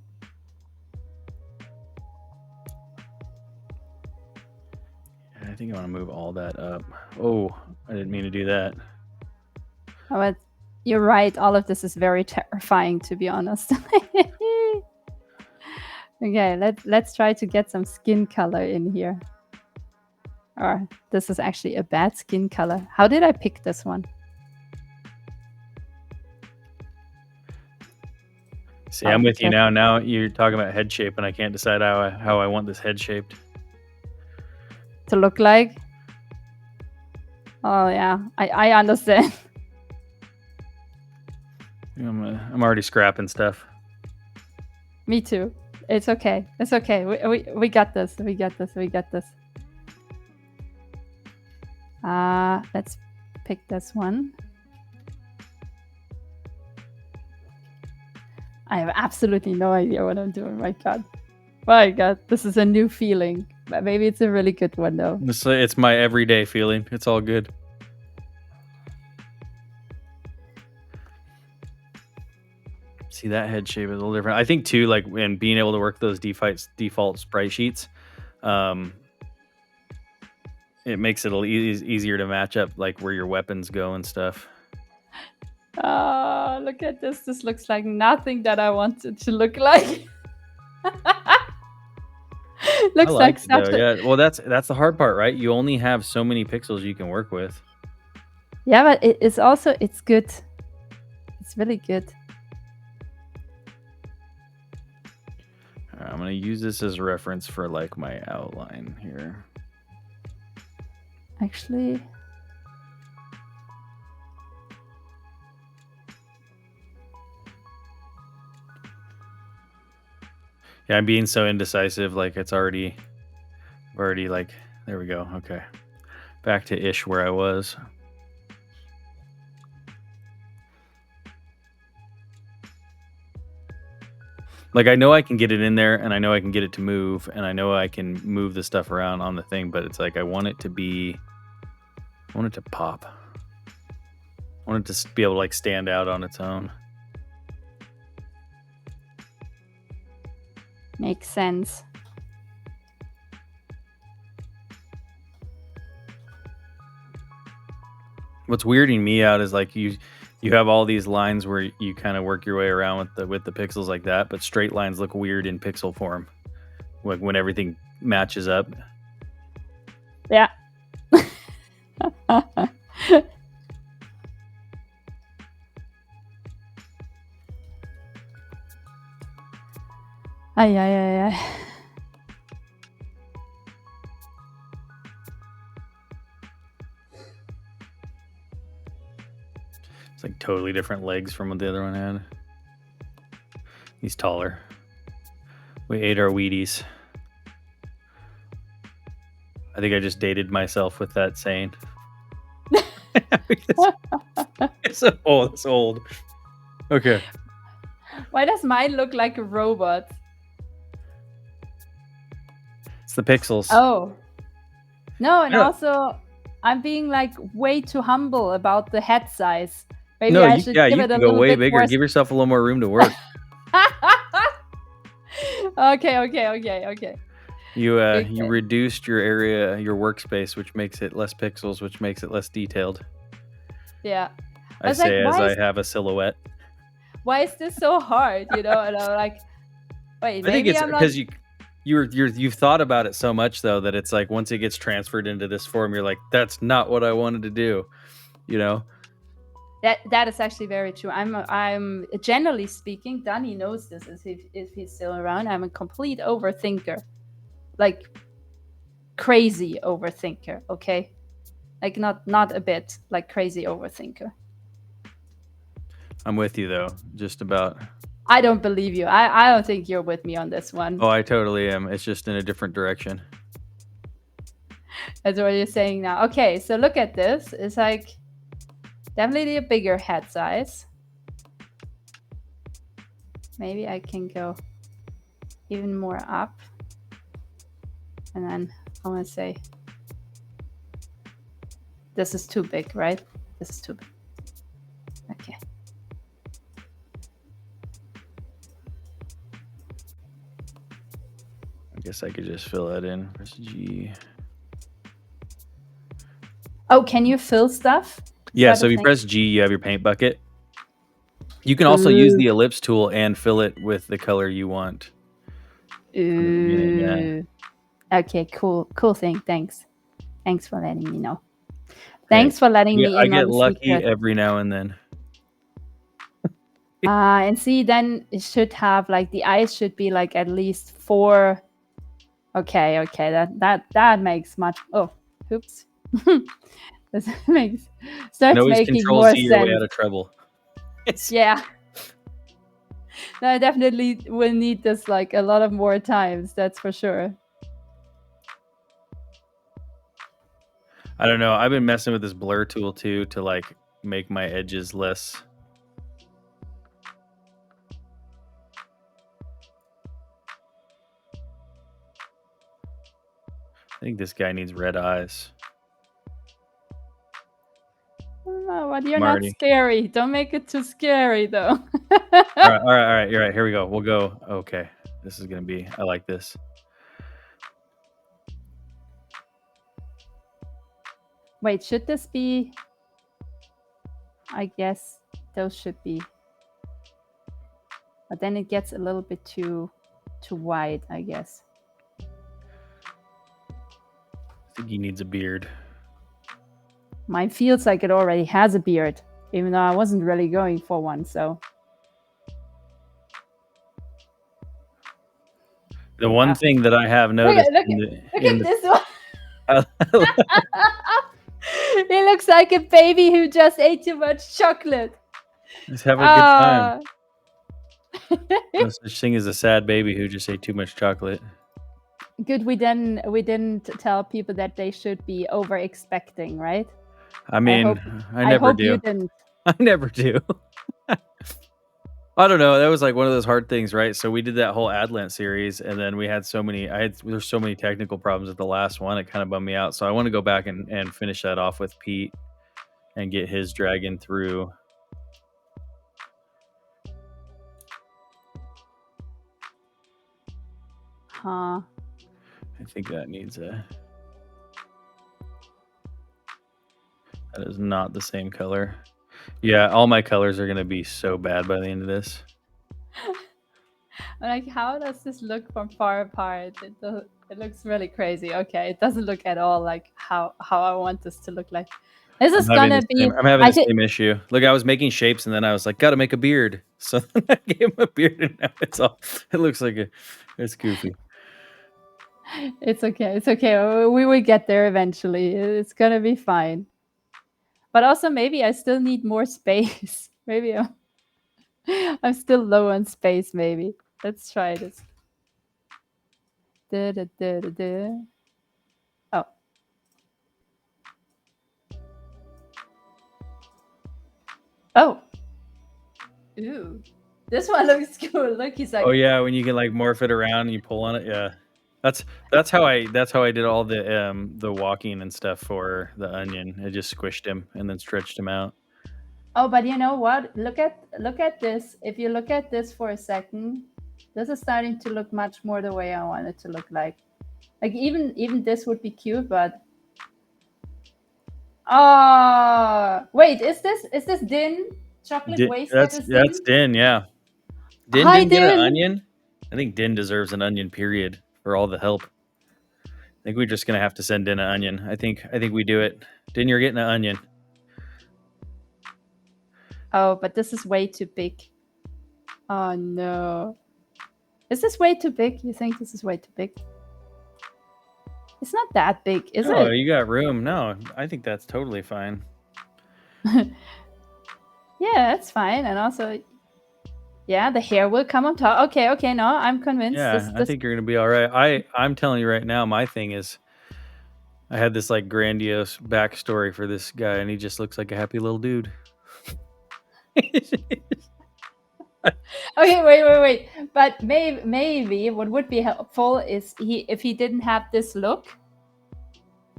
I think I want to move all that up. Oh, I didn't mean to do that. Oh, but you're right. All of this is very terrifying, to be honest. Okay, let's try to get some skin color in here. Or this is actually a bad skin color. How did I pick this one? See, I'm with you now. Now you're talking about head shape, and I can't decide how I want this head shaped to look like. Oh yeah, I understand. I'm already scrapping stuff. Me too. It's okay. It's okay. We got this. We got this. Let's pick this one. I have absolutely no idea what I'm doing. My God, this is a new feeling. But maybe it's a really good one though. It's my everyday feeling. It's all good. See, that head shape is a little different. I think too, like, and being able to work those default sprite sheets, it makes it a little easier to match up, like where your weapons go and stuff. Look at this. This looks like nothing that I wanted to look like. Looks like such a... Yeah, well, that's the hard part, right? You only have so many pixels you can work with. Yeah, but it's also, it's good. It's really good. I'm going to use this as a reference for like my outline here. Actually, yeah, I'm being so indecisive. Like it's already like, there we go. Okay. Back to ish where I was. Like, I know I can get it in there, and I know I can get it to move, and I know I can move the stuff around on the thing, but it's like I want it to pop. I want it to be able to like stand out on its own. Makes sense. What's weirding me out is like you have all these lines where you kind of work your way around with the pixels like that, but straight lines look weird in pixel form, like when everything matches up. Yeah. Ay, ay, ay, ay. It's like totally different legs from what the other one had. He's taller. We ate our Wheaties. I think I just dated myself with that saying. It's old. Okay. Why does mine look like a robot? It's the pixels. Oh. No, and Yeah. also I'm being like way too humble about the head size. Maybe No, I you should give it a can go little way bit bigger. more. Give yourself a little more room to work. Okay. You Okay. reduced your area, your workspace, which makes it less pixels, which makes it less detailed. Yeah. I was like, say as why I is, have a silhouette. why is this so hard? You know, and I'm like, wait, I think maybe it's I'm not. because you've thought about it so much though that it's like once it gets transferred into this form, you're like, that's not what I wanted to do. You know? That is actually very true. I'm generally speaking, Danny knows this if he's still around. I'm a complete overthinker, like crazy overthinker. Okay, like not a bit, like crazy overthinker. I'm with you though, just about. I don't believe you. I don't think you're with me on this one. Oh, I totally am. It's just in a different direction. That's what you're saying now. Okay, so look at this. It's like definitely a bigger head size. Maybe I can go even more up. And then I want to say, this is too big, right? This is too big. Okay. I guess I could just fill that in. Press G. Oh, can you fill stuff? Yeah, so if you press G, you have your paint bucket. You can also use the ellipse tool and fill it with the color you want. Yeah. Okay, cool thing. Thanks for letting me know. Thanks for letting me in. I get on the lucky secret. every now and then. And see, then it should have like the eyes should be like at least 4. Okay, that makes much. Oh, oops. This starts making more sense. Your way out of trouble. Yeah. No, I definitely will need this like a lot of more times. That's for sure. I don't know. I've been messing with this blur tool too to like make my edges less. I think this guy needs red eyes. Oh, but you're Marty. not scary. Don't make it too scary though. All right. You're right. Here we go. We'll go. Okay. This is going to be, I like this. Wait, should this be? I guess those should be. But then it gets a little bit too wide, I guess. I think he needs a beard. Mine feels like it already has a beard, even though I wasn't really going for one, so. The one thing that I have noticed look at this one. He looks like a baby who just ate too much chocolate. Let's have a good time. No such thing as a sad baby who just ate too much chocolate. Good, we didn't tell people that they should be over expecting, right? I mean, I never do. You didn't. I never do. I don't know. That was like one of those hard things, right? So we did that whole Adlant series, and then we had there's so many technical problems at the last one. It kind of bummed me out. So I want to go back and finish that off with Pete and get his dragon through. Huh. I think that needs a. That is not the same color. Yeah, all my colors are going to be so bad by the end of this. Like, how does this look from far apart? It looks really crazy. Okay, it doesn't look at all like how I want this to look like. This is I'm having gonna the be. same. I'm having I the think same issue. Look, I was making shapes, and then I was like, "Gotta make a beard." So then I gave him a beard, and now it's all. It looks like it's goofy. it's okay. It's okay. We will get there eventually. It's gonna be fine. But also, maybe I still need more space. Maybe I'm still low on space. Maybe let's try this. Da, da, da, da, da. Oh. Oh. Ooh. This one looks cool. Look, he's like. Oh yeah, when you can like morph it around and you pull on it. Yeah, that's how I did all the walking and stuff for the onion. I just squished him and then stretched him out. Oh, but you know what? Look at this. If you look at this for a second, this is starting to look much more the way I want it to look like. Like even this would be cute, but oh wait, is this Din? Chocolate Wasteland is That's Din? Din. Yeah, Din Hi didn't get an Din. onion. I think Din deserves an onion. Period for all the help. I think we're just gonna have to send Din an onion. I think we do it. Din, you're getting an onion. Oh, but this is way too big. Oh no. Is this way too big? You think this is way too big? It's not that big, is No, it? you got room. No, I think that's totally fine. Yeah, that's fine. And also, yeah, the hair will come on top. Okay, no, I'm convinced. Yeah, I think you're gonna be all right. I'm telling you right now, my thing is, I had this like grandiose backstory for this guy, and he just looks like a happy little dude. Okay, wait. But maybe what would be helpful is if he didn't have this look.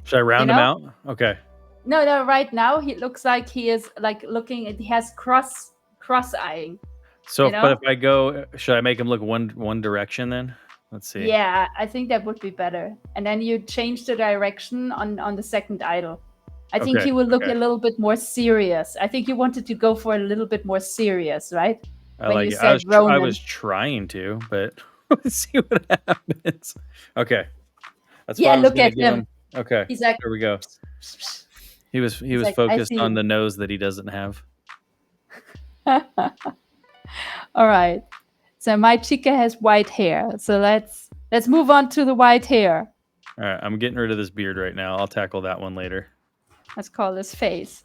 Should I round him out? Okay. No. Right now he looks like he is like looking. He has cross-eyeing. So, but if I go, should I make him look one direction then? Let's see. Yeah, I think that would be better. And then you change the direction on the second idol. I think he will look a little bit more serious. I think you wanted to go for a little bit more serious, right? I like it. I was trying to, but let's see what happens. Okay. That's yeah, what I was look at him. Okay. He's like, there we go. He was like, focused on the nose that he doesn't have. All right. So my chica has white hair. So let's move on to the white hair. All right, I'm getting rid of this beard right now. I'll tackle that one later. Let's call this face.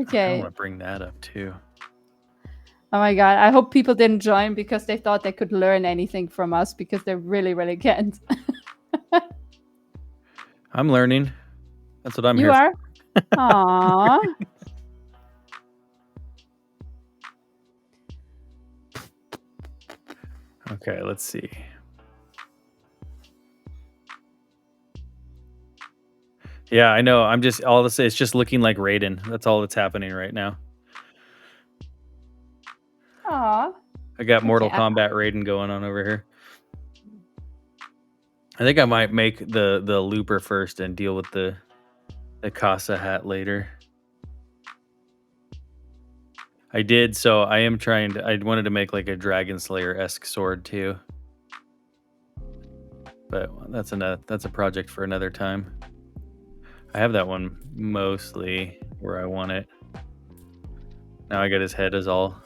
Okay. I want to bring that up too. Oh my god, I hope people didn't join because they thought they could learn anything from us because they really, really can't. I'm learning. That's what I'm here for. You are? Aww. Okay, let's see. Yeah, I know. I'm just all this. It's just looking like Raiden. That's all that's happening right now. Aww. I got Mortal Kombat Raiden going on over here. I think I might make the looper first and deal with the Casa hat later. I did, so I am trying to. I wanted to make like a Dragon Slayer-esque sword too, but that's a project for another time. I have that one mostly where I want it. Now I got his head as all.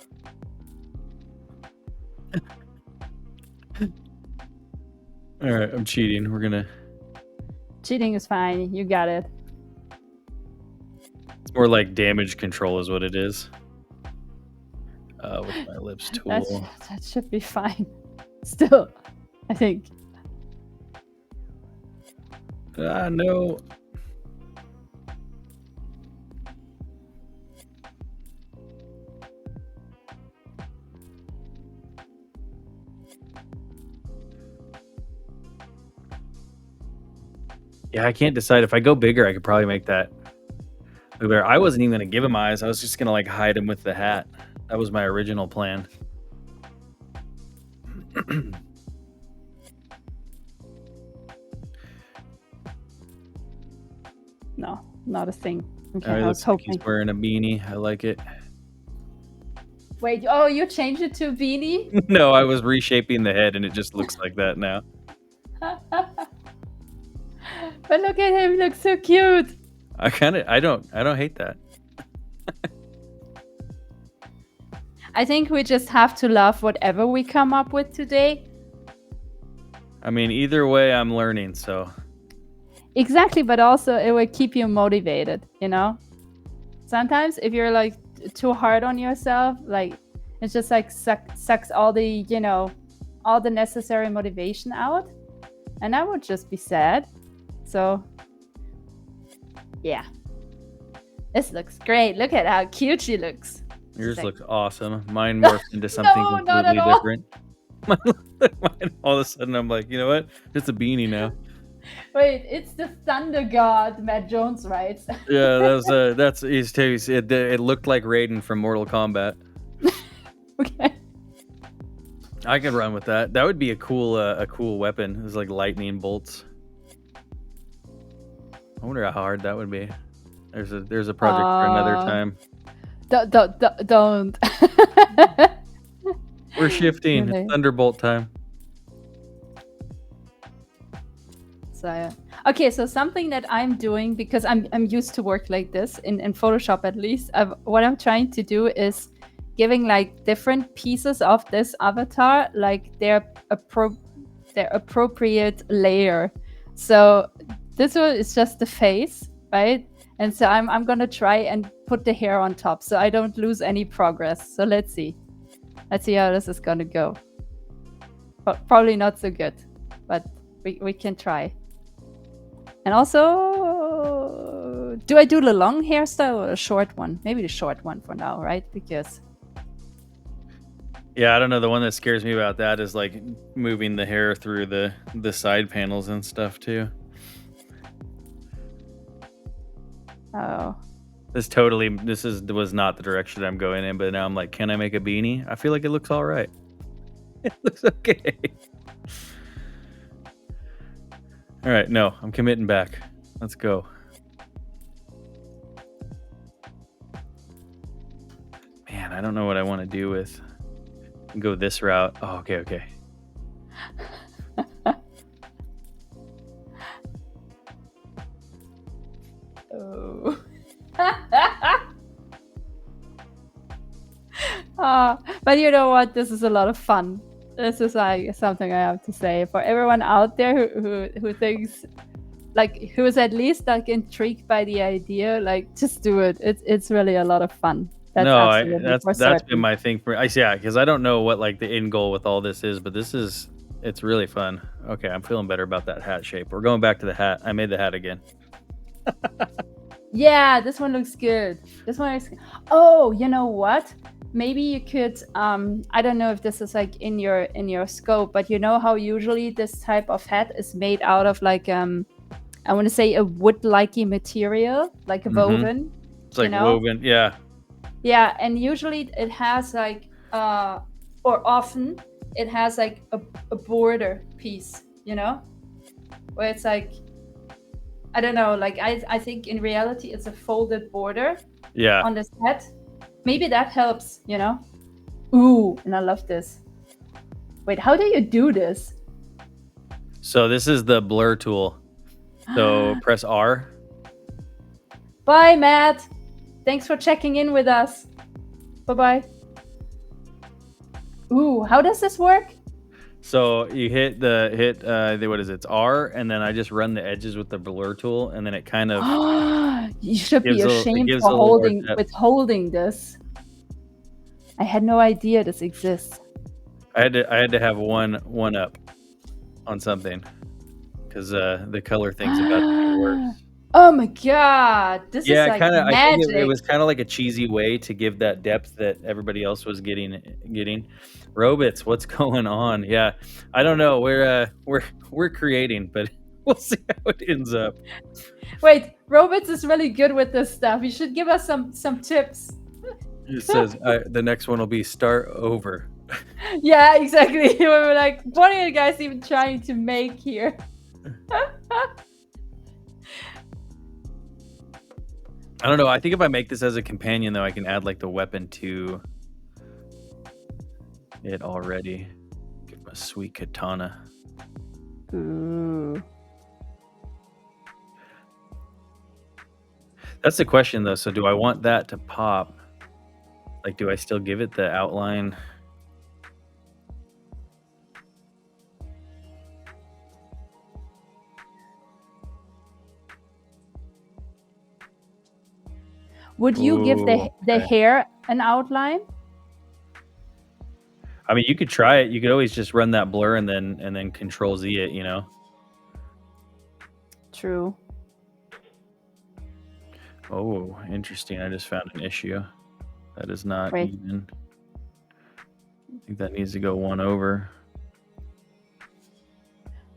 All right, I'm cheating. We're gonna. Cheating is fine. You got it. It's more like damage control is what it is. With my lips tool. That should be fine. Still, I think. No. Yeah, I can't decide. If I go bigger, I could probably make that bigger. I wasn't even gonna give him eyes. I was just gonna like hide him with the hat. That was my original plan. No, not a thing. Okay, All right, I was hoping. He's wearing a beanie. I like it. Wait, oh, you changed it to a beanie? No, I was reshaping the head, and it just looks like that now. But look at him, he looks so cute. I don't hate that. I think we just have to love whatever we come up with today. I mean, either way, I'm learning, so. Exactly, but also it will keep you motivated, you know? Sometimes if you're like too hard on yourself, like it's just like sucks all the, you know, all the necessary motivation out. And I would just be sad. So, yeah. This looks great. Look at how cute she looks. Yours looks awesome. Mine morphed into something No, not at completely all. different. Mine, all of a sudden, I'm like, you know what? It's a beanie now. Wait, it's the Thunder God, Matt Jones writes. Yeah, that's he's too. It looked like Raiden from Mortal Kombat. Okay. I could run with that. That would be a cool weapon. It's like lightning bolts. I wonder how hard that would be. There's a project for another time. Don't. We're shifting. Really? It's Thunderbolt time. So yeah. Okay, so something that I'm doing, because I'm used to work like this in Photoshop at least. What I'm trying to do is giving like different pieces of this avatar like their appropriate layer. So this one is just the face, right? And so I'm gonna try and put the hair on top so I don't lose any progress. So let's see how this is gonna go. But probably not so good, but we can try. And also, do I do the long hairstyle or a short one? Maybe the short one for now, right? Because yeah, I don't know. The one that scares me about that is like moving the hair through the side panels and stuff too. Oh. This was not the direction I'm going in, but now I'm like, can I make a beanie? I feel like it looks all right. It looks okay. All right, no, I'm committing back. Let's go. Man, I don't know what I want to do with. Go this route. Oh, okay. Oh. But you know what? This is a lot of fun. This is like something I have to say for everyone out there who thinks, like, who is at least like intrigued by the idea. Like, just do it. It's really a lot of fun. That's been my thing because I don't know what like the end goal with all this is, but it's really fun. Okay, I'm feeling better about that hat shape. We're going back to the hat. I made the hat again. Yeah, this one looks good. Oh, you know what? Maybe you could I don't know if this is like in your scope, but you know how usually this type of hat is made out of like I want to say a wood-likey material, like a woven. It's like woven, yeah. Yeah, and usually it has like or often it has like a border piece, you know? Where it's like, I don't know, like I think in reality it's a folded border on this hat. Maybe that helps, you know? Ooh, and I love this. Wait, how do you do this? So this is the blur tool. So press R. Bye, Matt. Thanks for checking in with us. Bye-bye. Ooh, how does this work? So you hit what is it? It's R, and then I just run the edges with the blur tool, and then it kind of. You should be ashamed for withholding this. I had no idea this exists. I had to have one up on something because the color thing's about to get worse. Oh my god, this is like magic. I think it was kind of like a cheesy way to give that depth that everybody else was getting. Robots, what's going on? Yeah, I don't know. We're creating, but we'll see how it ends up. Wait, Robots is really good with this stuff. You should give us some tips. It says the next one will be start over. Yeah, exactly. We were like, what are you guys even trying to make here? I don't know. I think if I make this as a companion, though, I can add like the weapon to it already. Give him a sweet katana. Ooh. That's the question though. So do I want that to pop? Like, do I still give it the outline? Would you give the okay. hair an outline? I mean, you could try it. You could always just run that blur and then Control Z it, you know. True. Oh, interesting. I just found an issue. That is not Wait. even. I think that needs to go one over.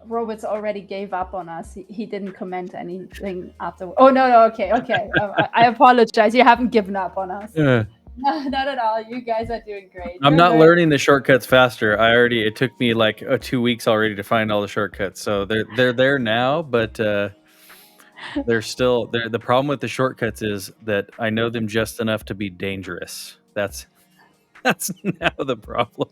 Roberts already gave up on us. He didn't comment anything after. Oh no, okay. I apologize. You haven't given up on us. Yeah. No, not at all. You guys are doing great. I'm not learning the shortcuts faster. It took me like 2 weeks already to find all the shortcuts. So they're there now, but they're still there. The problem with the shortcuts is that I know them just enough to be dangerous. That's now the problem.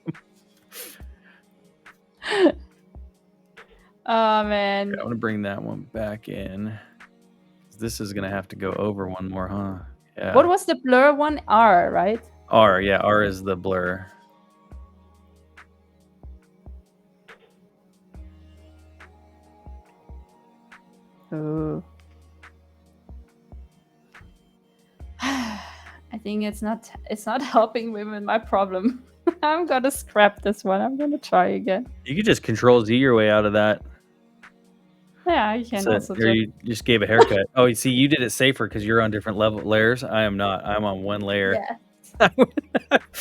Oh man. Okay, I want to bring that one back in. This is gonna have to go over one more, huh? Yeah. What was the blur one? R, right? R, yeah, R is the blur. Oh. I think it's not helping me with my problem. I'm gonna scrap this one. I'm gonna try again. You could just Control Z your way out of that. Yeah, you can also or you just gave a haircut. Oh, you see, you did it safer because you're on different layers. I am not. I'm on one layer. Yeah.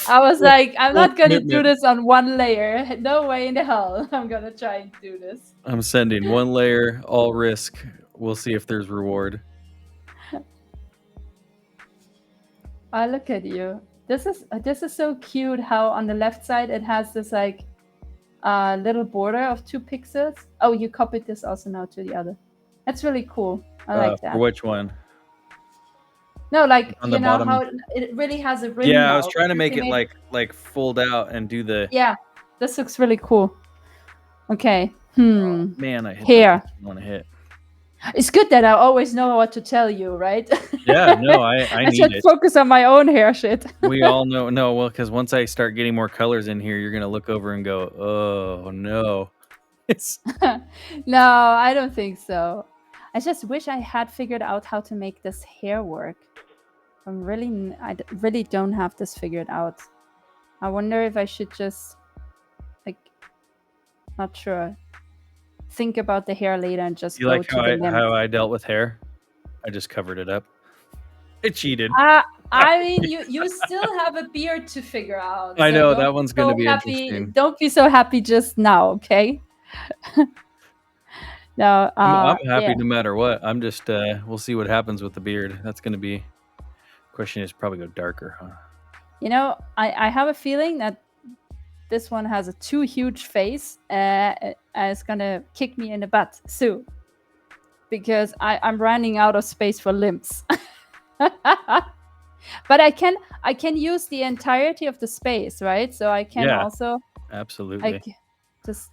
I was like, I'm not gonna do this on one layer. No way in the hell I'm gonna try and do this. I'm sending one layer, all risk. We'll see if there's reward. Oh, look at you. This is so cute how on the left side it has this like little border of 2 pixels. Oh, you copied this also now to the other. That's really cool. I like that. For which one? No, like on you know bottom. how it really has a rim. Yeah, now. I was trying to make it like fold out and do the. Yeah, this looks really cool. Okay. Oh, man, I hit hair. I want to hit. It's good that I always know what to tell you, right? Yeah, no, I need should focus on my own hair shit. We all know, well, because once I start getting more colors in here, you're gonna look over and go, "Oh no!" No, I don't think so. I just wish I had figured out how to make this hair work. I really don't have this figured out. I wonder if I should just, like, not sure. Think about the hair later and just you go like to the limb. how I dealt with hair? I just covered it up. I cheated. I mean, you still have a beard to figure out. I know that one's going to be happy. interesting. Don't be so happy just now, okay? No, I'm happy no matter what. I'm just we'll see what happens with the beard. That's going to be. Question is probably go darker, huh? You know, I have a feeling that this one has a too huge face. It's gonna kick me in the butt soon because I'm running out of space for limbs. But I can use the entirety of the space, right? So I can also absolutely just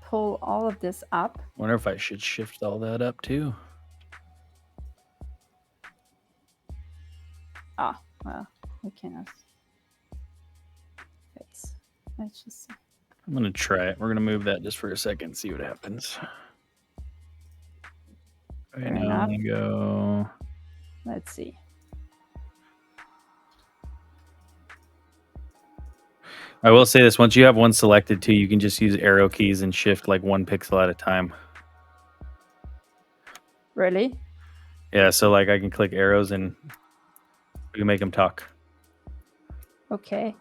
pull all of this up. Wonder if I should shift all that up too. Well, we cannot. Let's just see. I'm gonna try it. We're gonna move that just for a second, see what happens. Right now, I'm gonna go. Let's see. I will say this: once you have one selected too, you can just use arrow keys and shift like 1 pixel at a time. Really? Yeah. So like I can click arrows and we can make them talk. Okay.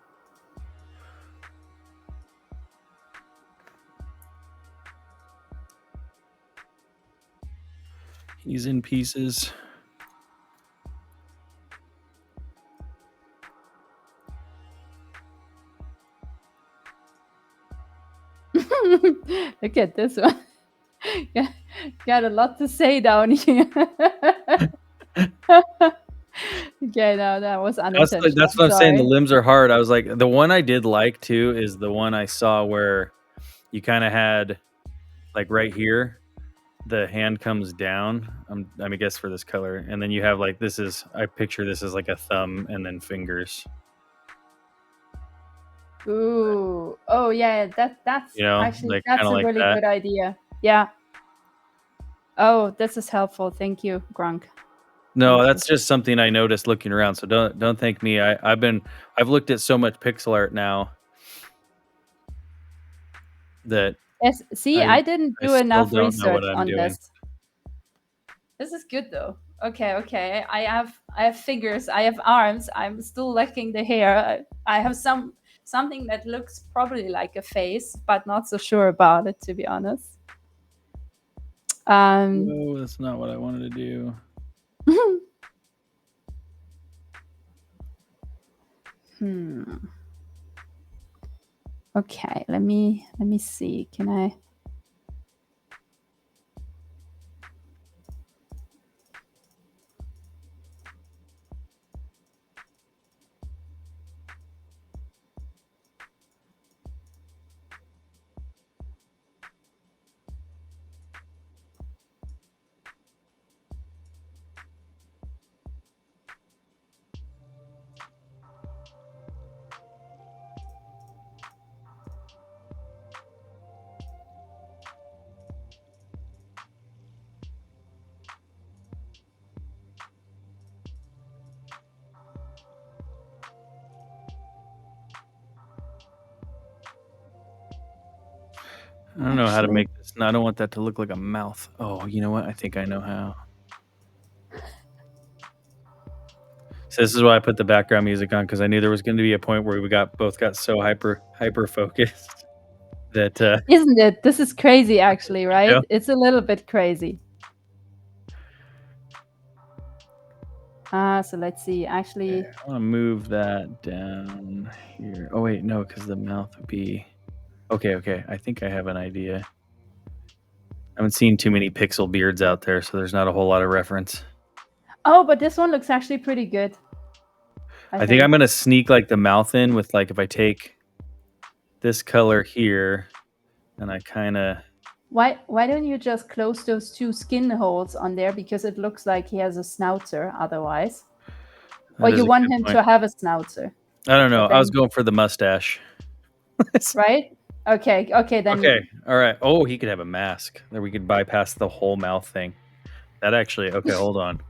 He's in pieces. Look at this one. Got a lot to say down here. Okay, no, that was unintentional. That's what I'm saying. The limbs are hard. I was like, the one I did like too is the one I saw where you kind of had like right here, the hand comes down. I guess for this color, and then you have like this is I picture this as like a thumb and then fingers. Ooh. Oh yeah, that's You know, actually like kind that's of a like really that. good idea. Yeah. Oh, this is helpful. Thank you, Grunk. No, Thank you. that's just something I noticed looking around. So don't thank me. I've looked at so much pixel art now that Yes. See, I I didn't I do still enough don't know research what I'm on doing. this. This is good though. Okay, okay. I have fingers. I have arms. I'm still lacking the hair. I have something that looks probably like a face, but not so sure about it, to be honest. No, that's not what I wanted to do. Okay, let me see. Can I? I don't know how to Actually, make this. No, I don't want that to look like a mouth. Oh, you know what? I think I know how. So this is why I put the background music on, because I knew there was going to be a point where we both got so hyper focused that isn't it? This is crazy, actually, you right? know. It's a little bit crazy. So let's see. Actually, I want to move that down here. Oh wait, no, because the mouth would be okay. Okay, I think I have an idea. I haven't seen too many pixel beards out there, so there's not a whole lot of reference. oh, but this one looks actually pretty good. I I think I'm think. gonna sneak like the mouth in with like if I take this color here and I kind of Why don't you just close those two skin holes on there, because it looks like he has a schnauzer otherwise. Or that is you a want good him point. to have a schnauzer, I don't know. but I was then going for the mustache. right? Okay, okay, Okay. then All right. Oh, he could have a mask. There we could bypass the whole mouth thing. That actually. Okay, hold on.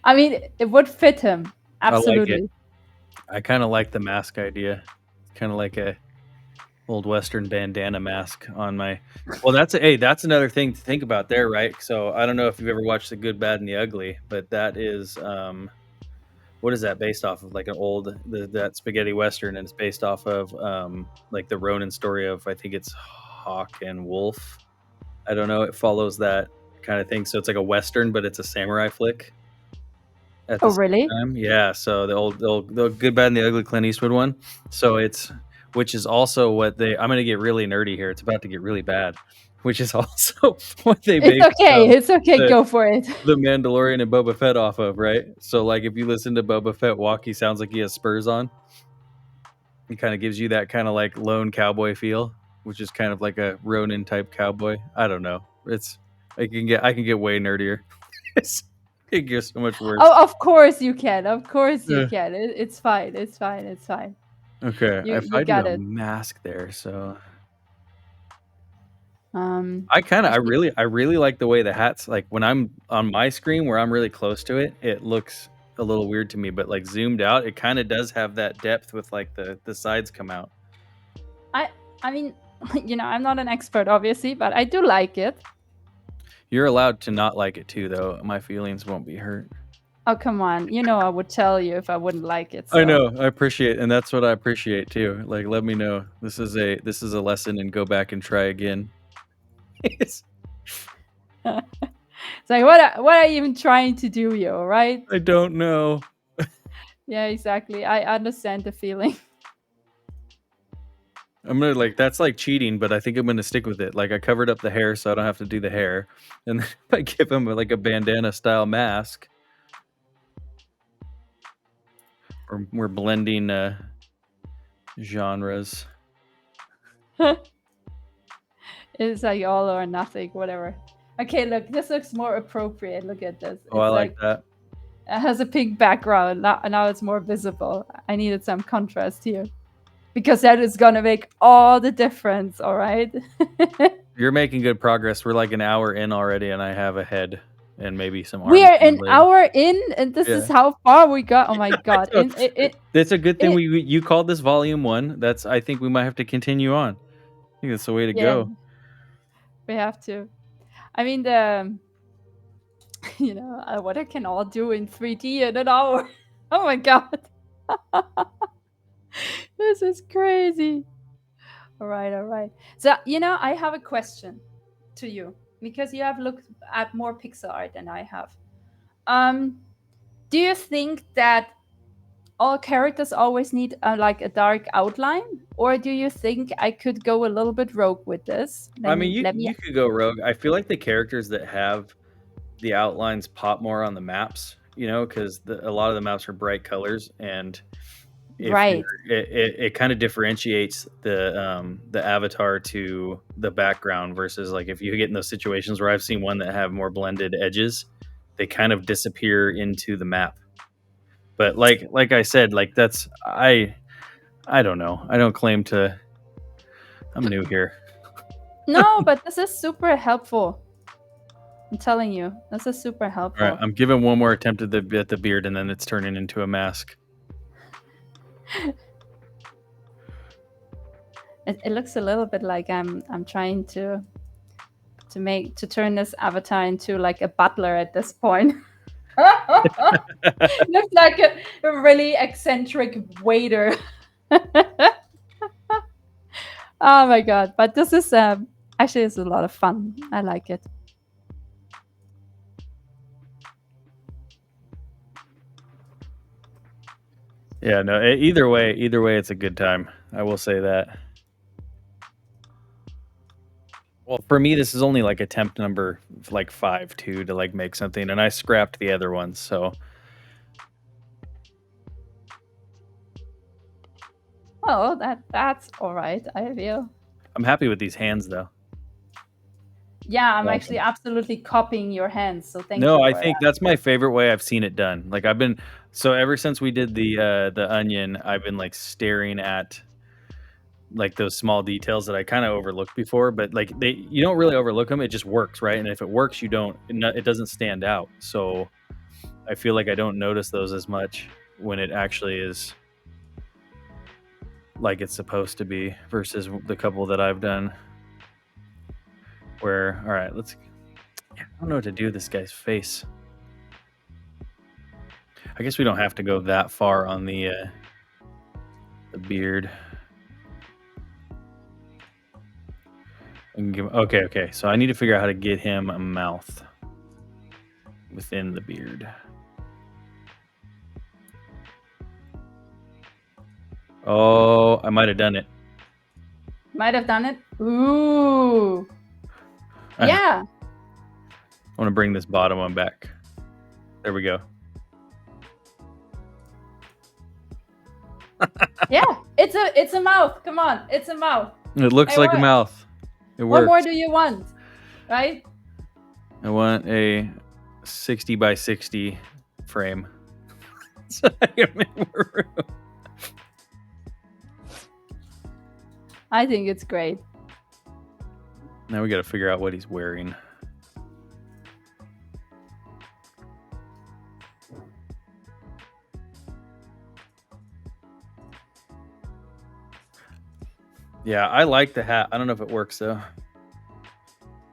I mean it would fit him. I like it. Absolutely. I kind of like the mask idea. Kind of like a old Western bandana mask on my. Well, that's another thing to think about there, right? So I don't know if you've ever watched The Good, Bad, and the Ugly, but that is what is that based off of? Like an old that spaghetti western, and it's based off of like the Ronin story of I think it's Hawk and Wolf. I don't know. It follows that kind of thing. So it's like a western, but it's a samurai flick at the Oh, same really? time. Yeah. So the Good, Bad, and the Ugly Clint Eastwood one. So it's which is also what they. I'm gonna get really nerdy here. It's about to get really bad. Which is also what they It's based okay. It's okay. the Go for it. the Mandalorian and Boba Fett off of, right? So like if you listen to Boba Fett walk, he sounds like he has spurs on. It kind of gives you that kind of like lone cowboy feel, which is kind of like a Ronin type cowboy. I don't know. I can get way nerdier. It gets so much worse. Oh, of course you can. Of course you Yeah. can. It's fine. It's fine. It's fine. Okay, if You I do got a it. mask there, so Um, I actually, really like the way the hat's like when I'm on my screen where I'm really close to it, it looks a little weird to me, but like zoomed out, it kind of does have that depth with like the sides come out. I I mean, I'm not an expert, obviously, but I do like it. You're allowed to not like it too, though. My feelings won't be hurt. Oh, come on. I would tell you if I wouldn't like it. I So know. I appreciate, and that's what I appreciate too. Like, let me know. This is a lesson, and go back and try again. it's like, what are you even trying to do, yo? Right? I don't know. Yeah, exactly. I understand the feeling. I'm gonna like that's like cheating, but I think I'm gonna stick with it. Like I covered up the hair, so I don't have to do the hair, and then I give him like a bandana style mask. We're blending genres. It's like all or nothing, whatever. Okay, look, this looks more appropriate. Look at this. Oh, I It's like like that. it has a pink background. Now it's more visible. I needed some contrast here. Because that is gonna make all the difference, all right? You're making good progress. We're like an hour in already, and I have a head and maybe some We arms are and an a leg. hour in, and this is Yeah. how far we got. Oh my I god! know. It It's a good thing it you called this volume 1. I think we might have to continue on. I think that's the way to yeah, go. we have to. I mean the what I can all do in 3D in an hour. Oh my god, this is crazy. All right. So I have a question to you because you have looked at more pixel art than I have. Do you think that all characters always need like a dark outline, or do you think I could go a little bit rogue with this? I mean, Let me. you could go rogue. I feel like the characters that have the outlines pop more on the maps, because a lot of the maps are bright colors, and if Right. it kind of differentiates the avatar to the background versus like if you get in those situations where I've seen one that have more blended edges, they kind of disappear into the map. But like I said, like that's I don't know. I don't claim to. I'm new here. No, but this is super helpful. I'm telling you, this is super All helpful. right, I'm giving one more attempt at the beard, and then it's turning into a mask. It looks a little bit like I'm trying to turn this avatar into like a butler at this point. Looks like a really eccentric waiter. Oh my god! But this is actually it's a lot of fun. I like it. Yeah, no. Either way, it's a good time. I will say that. Well, for me, this is only like attempt number like 5 too to like make something, and I scrapped the other ones. So Oh, that's all right. I feel. I'm happy with these hands, though. Yeah, I'm Awesome. actually absolutely copying your hands. So thank you. No, I for think that's my favorite way I've seen it done. Like ever since we did the onion, I've been like staring at like those small details that I kind of overlooked before, but like you don't really overlook them. It just works, right? And if it works, it doesn't stand out. So I feel like I don't notice those as much when it actually is like it's supposed to be versus the couple that I've done where, all right, I don't know what to do with this guy's face. I guess we don't have to go that far on the beard. Okay. So I need to figure out how to get him a mouth within the beard. Oh, I might have done it. Might have done it. Ooh. Yeah. I want to bring this bottom one back. There we go. Yeah, it's a mouth. Come on, it's a mouth. It looks like a mouth. It works. What more do you want? Right? I want a 60 by 60 frame. So I can make more room. I think it's great. Now we got to figure out what he's wearing. Yeah, I like the hat. I don't know if it works though.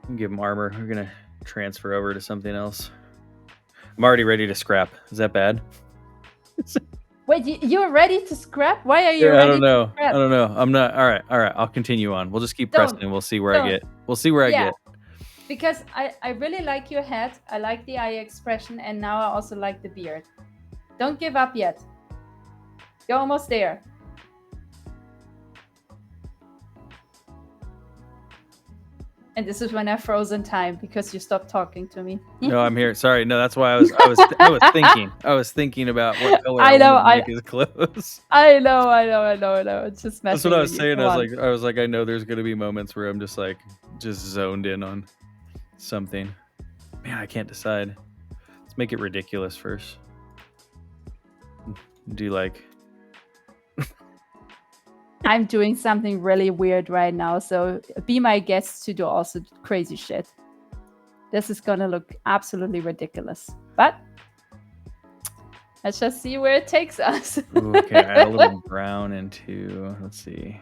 We can give him armor. We're gonna transfer over to something else. I'm already ready to scrap. Is that bad? Wait, you're ready to scrap? Why are you ready? I don't know. To scrap? I don't know. I'm not. All right. I'll continue on. We'll just keep pressing and we'll see where I get. We'll see where I get. Because I really like your head. I like the eye expression, and now I also like the beard. Don't give up yet. You're almost there. And this is when I froze in time because you stopped talking to me. No, I'm here. Sorry. No, that's why I was thinking. I was thinking about what color I I know, wanted to make his clothes. I know. It's just That's messing what I with was you. saying. Come on. I was like, I know there's gonna be moments where I'm just like, just zoned in on something. Man, I can't decide. Let's make it ridiculous first. Do like. I'm doing something really weird right now, so be my guest to do also crazy shit. This is gonna look absolutely ridiculous, but let's just see where it takes us. Ooh, okay, add a little brown into. Let's see.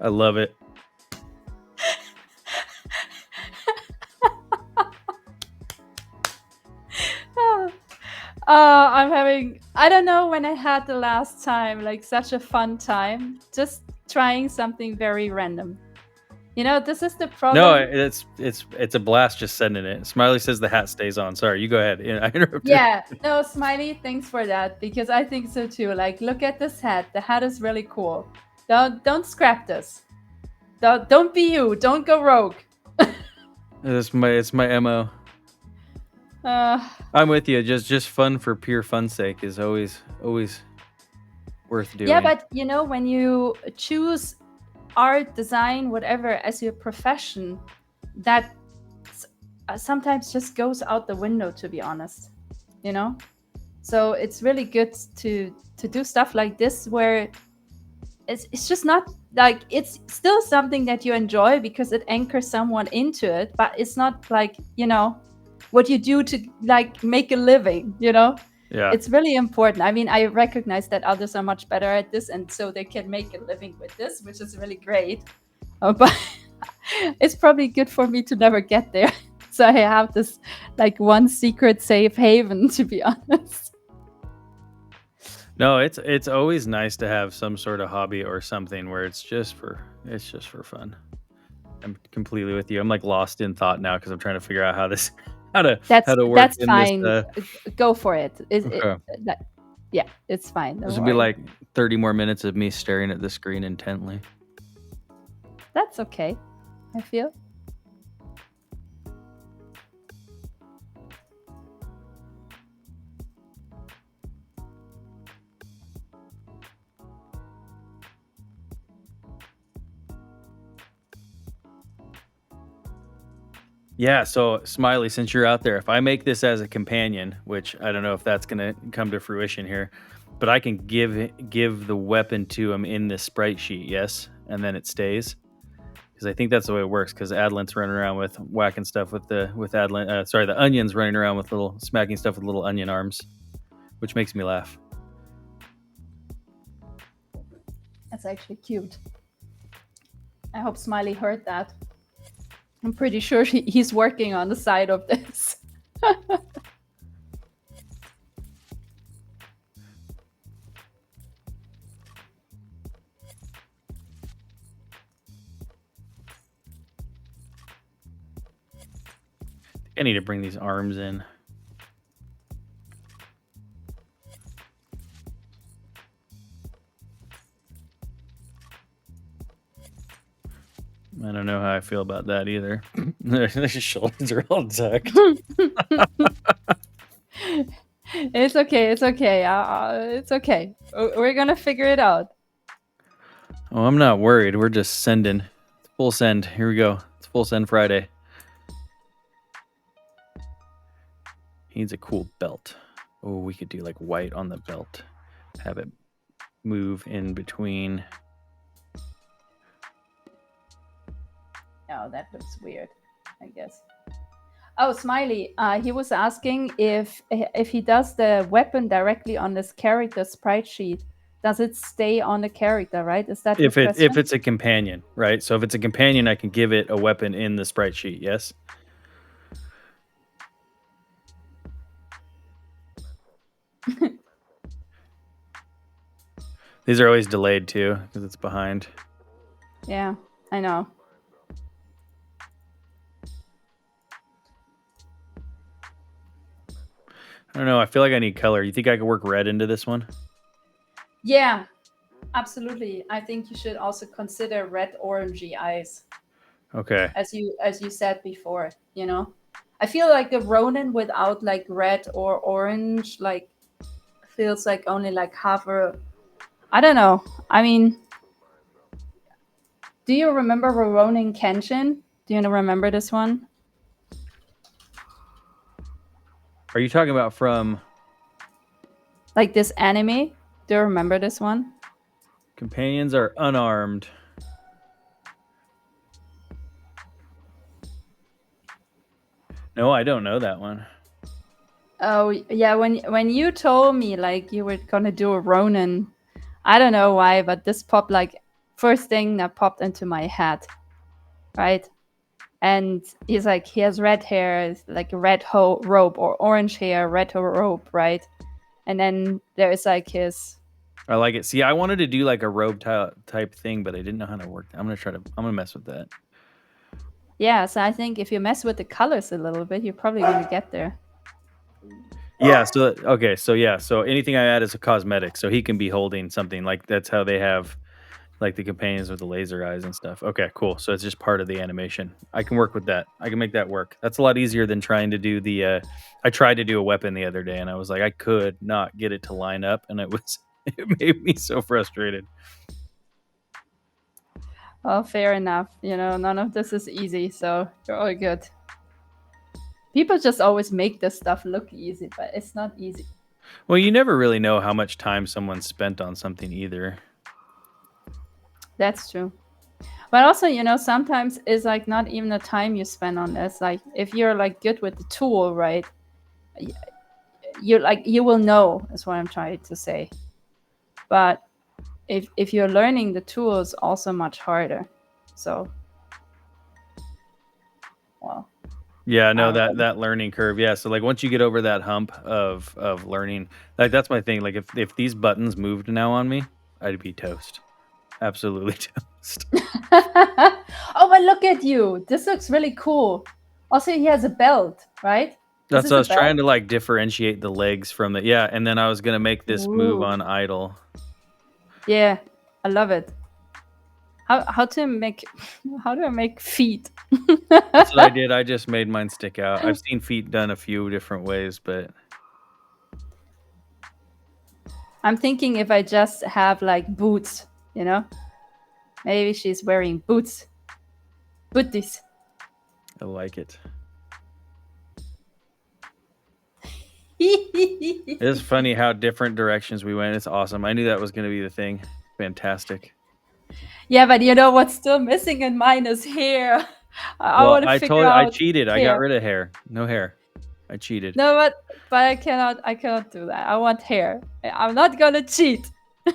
I love it. I'm having, I don't know when I had the last time, like such a fun time, just trying something very random. You know, this is the problem. No, it's a blast just sending it. Smiley says the hat stays on. Sorry, you go ahead. I interrupted. Yeah, no, Smiley, thanks for that, because I think so too. Like, look at this hat. The hat is really cool. Don't scrap this. Don't be you. Don't go rogue. It's my MO. I'm with you. Just fun for pure fun's sake is always worth doing. Yeah, but you know, when you choose art, design, whatever as your profession, that sometimes just goes out the window, to be honest. You know, so it's really good to do stuff like this where it's just not like, it's still something that you enjoy because it anchors someone into it, but it's not like, you know, what you do to like make a living, you know. Yeah, it's really important. I mean, I recognize that others are much better at this, and so they can make a living with this, which is really great. But it's probably good for me to never get there. So I have this like one secret safe haven, to be honest. no, it's always nice to have some sort of hobby or something where it's just for fun. I'm completely with you. I'm like lost in thought now because I'm trying to figure out how to work That's in fine. this. Go for it. Okay. Yeah, it's fine. This would be like 30 more minutes of me staring at the screen intently. That's okay, I feel. Yeah, so Smiley, since you're out there, if I make this as a companion, which I don't know if that's gonna come to fruition here, but I can give the weapon to him in this sprite sheet, yes, and then it stays. Because I think that's the way it works. Because Adlint's running around with whacking stuff with Adlint. Sorry, the Onion's running around with smacking stuff with little onion arms, which makes me laugh. That's actually cute. I hope Smiley heard that. I'm pretty sure he's working on the side of this. I need to bring these arms in. I don't know how I feel about that either. Their shoulders are all tucked. It's okay. It's okay. It's okay. We're gonna figure it out. Oh, I'm not worried. We're just sending. Full send. Here we go. It's full send Friday. He needs a cool belt. Oh, we could do like white on the belt. Have it move in between. Oh, that looks weird, I guess. Oh, Smiley, he was asking if he does the weapon directly on this character sprite sheet, does it stay on the character, right? Is that if question? it's a companion, right? So if it's a companion, I can give it a weapon in the sprite sheet, yes? These are always delayed too, because it's behind. Yeah, I know. I don't know. I feel like I need color. You think I could work red into this one? Yeah, absolutely. I think you should also consider red orangey eyes, Okay. as you said before. I feel like a Ronin without like red or orange like feels like only like half a. I don't know. I mean, do you remember Ronin Kenshin? Do you remember this one? Are you talking about from Like this anime? Do you remember this one? Companions Are Unarmed? No, I don't know that one. Oh yeah, when you told me like you were gonna do a Ronin, I don't know why, but this popped like first thing that popped into my head, right? And he's like he has red hair, like a red robe, or orange hair, red robe, right? And then there is like his. I like it. See, I wanted to do like a robe type thing, but I didn't know how to work. I'm gonna mess with that. Yeah, so I think if you mess with the colors a little bit, you're probably gonna get there. Yeah. So okay. So yeah. So anything I add is a cosmetic. So he can be holding something like that's how they have like the companions with the laser eyes and stuff. Okay, cool. So it's just part of the animation. I can work with that. I can make that work. That's a lot easier than trying to do the. I tried to do a weapon the other day, and I was like, I could not get it to line up, and it made me so frustrated. Well, fair enough. None of this is easy, so you're all good. People just always make this stuff look easy, but it's not easy. Well, you never really know how much time someone spent on something either. That's true. But also, sometimes it's like not even the time you spend on this. Like if you're like good with the tool, right? You will know, is what I'm trying to say. But if you're learning the tool, it's also much harder. So, well. Yeah, no, that learning curve. Yeah, so like once you get over that hump of learning, like that's my thing. Like if these buttons moved now on me, I'd be toast. Absolutely toast. Oh, but look at you. This looks really cool. Also, he has a belt, right? That's what I was trying to like differentiate the legs from the and then I was gonna make this move on idle. Yeah, I love it. How do I make feet? That's what I did. I just made mine stick out. I've seen feet done a few different ways, but I'm thinking if I just have like boots, maybe she's wearing boots. Booties. I like it. It's funny how different directions we went. It's awesome. I knew that was going to be the thing. Fantastic. Yeah, but what's still missing in mine is hair. I cheated. Hair. I got rid of hair. No hair. I cheated. No, but I cannot do that. I want hair. I'm not gonna cheat.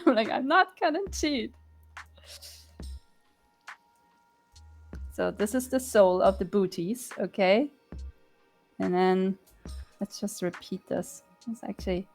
I'm not gonna cheat. So this is the sole of the booties, okay? And then let's just repeat this. It's actually.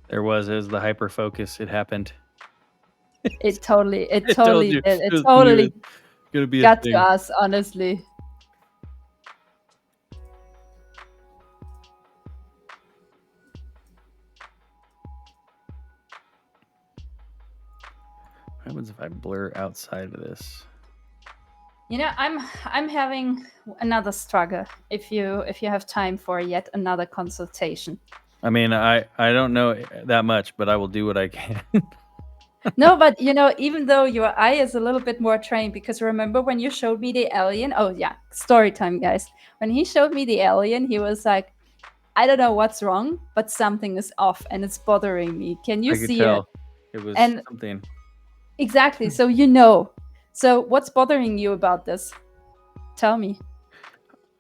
It was the hyper focus. It happened. It totally did. It totally gonna be got to us, honestly. What happens if I blur outside of this? I'm having another struggle. If you have time for yet another consultation. I mean, I don't know that much, but I will do what I can. No, but even though your eye is a little bit more trained, because remember when you showed me the alien? Oh yeah, story time, guys. When he showed me the alien, he was like, I don't know what's wrong, but something is off and it's bothering me. Can you I could see it? tell it was And something. exactly, so you know. So what's bothering you about this? Tell me.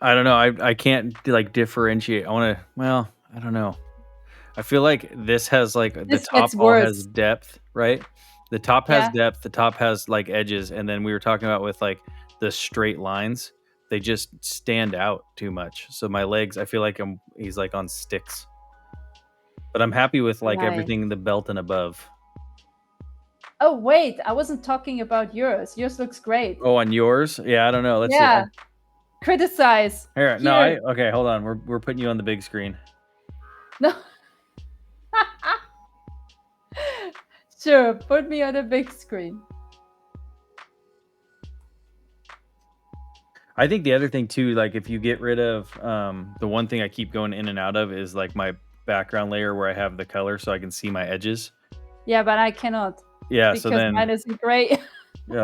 I don't know. I can't like differentiate. Well, I don't know. I feel like this has like the This top gets all has worse. depth, right? The top has Yeah. depth, the top has like edges, and then we were talking about with like the straight lines, they just stand out too much. So my legs, I feel like he's like on sticks. But I'm happy with like Right. everything the belt and above. Oh wait, I wasn't talking about yours. Yours looks great. Oh, on yours? Yeah, I don't know. Let's see. Yeah. Criticize. Here, no, Here. okay, hold on. We're putting you on the big screen. No. Sure, put me on a big screen. I think the other thing too, like if you get rid of the one thing I keep going in and out of is like my background layer where I have the color so I can see my edges. Yeah, but I cannot Yeah, so because mine then isn't gray. yeah,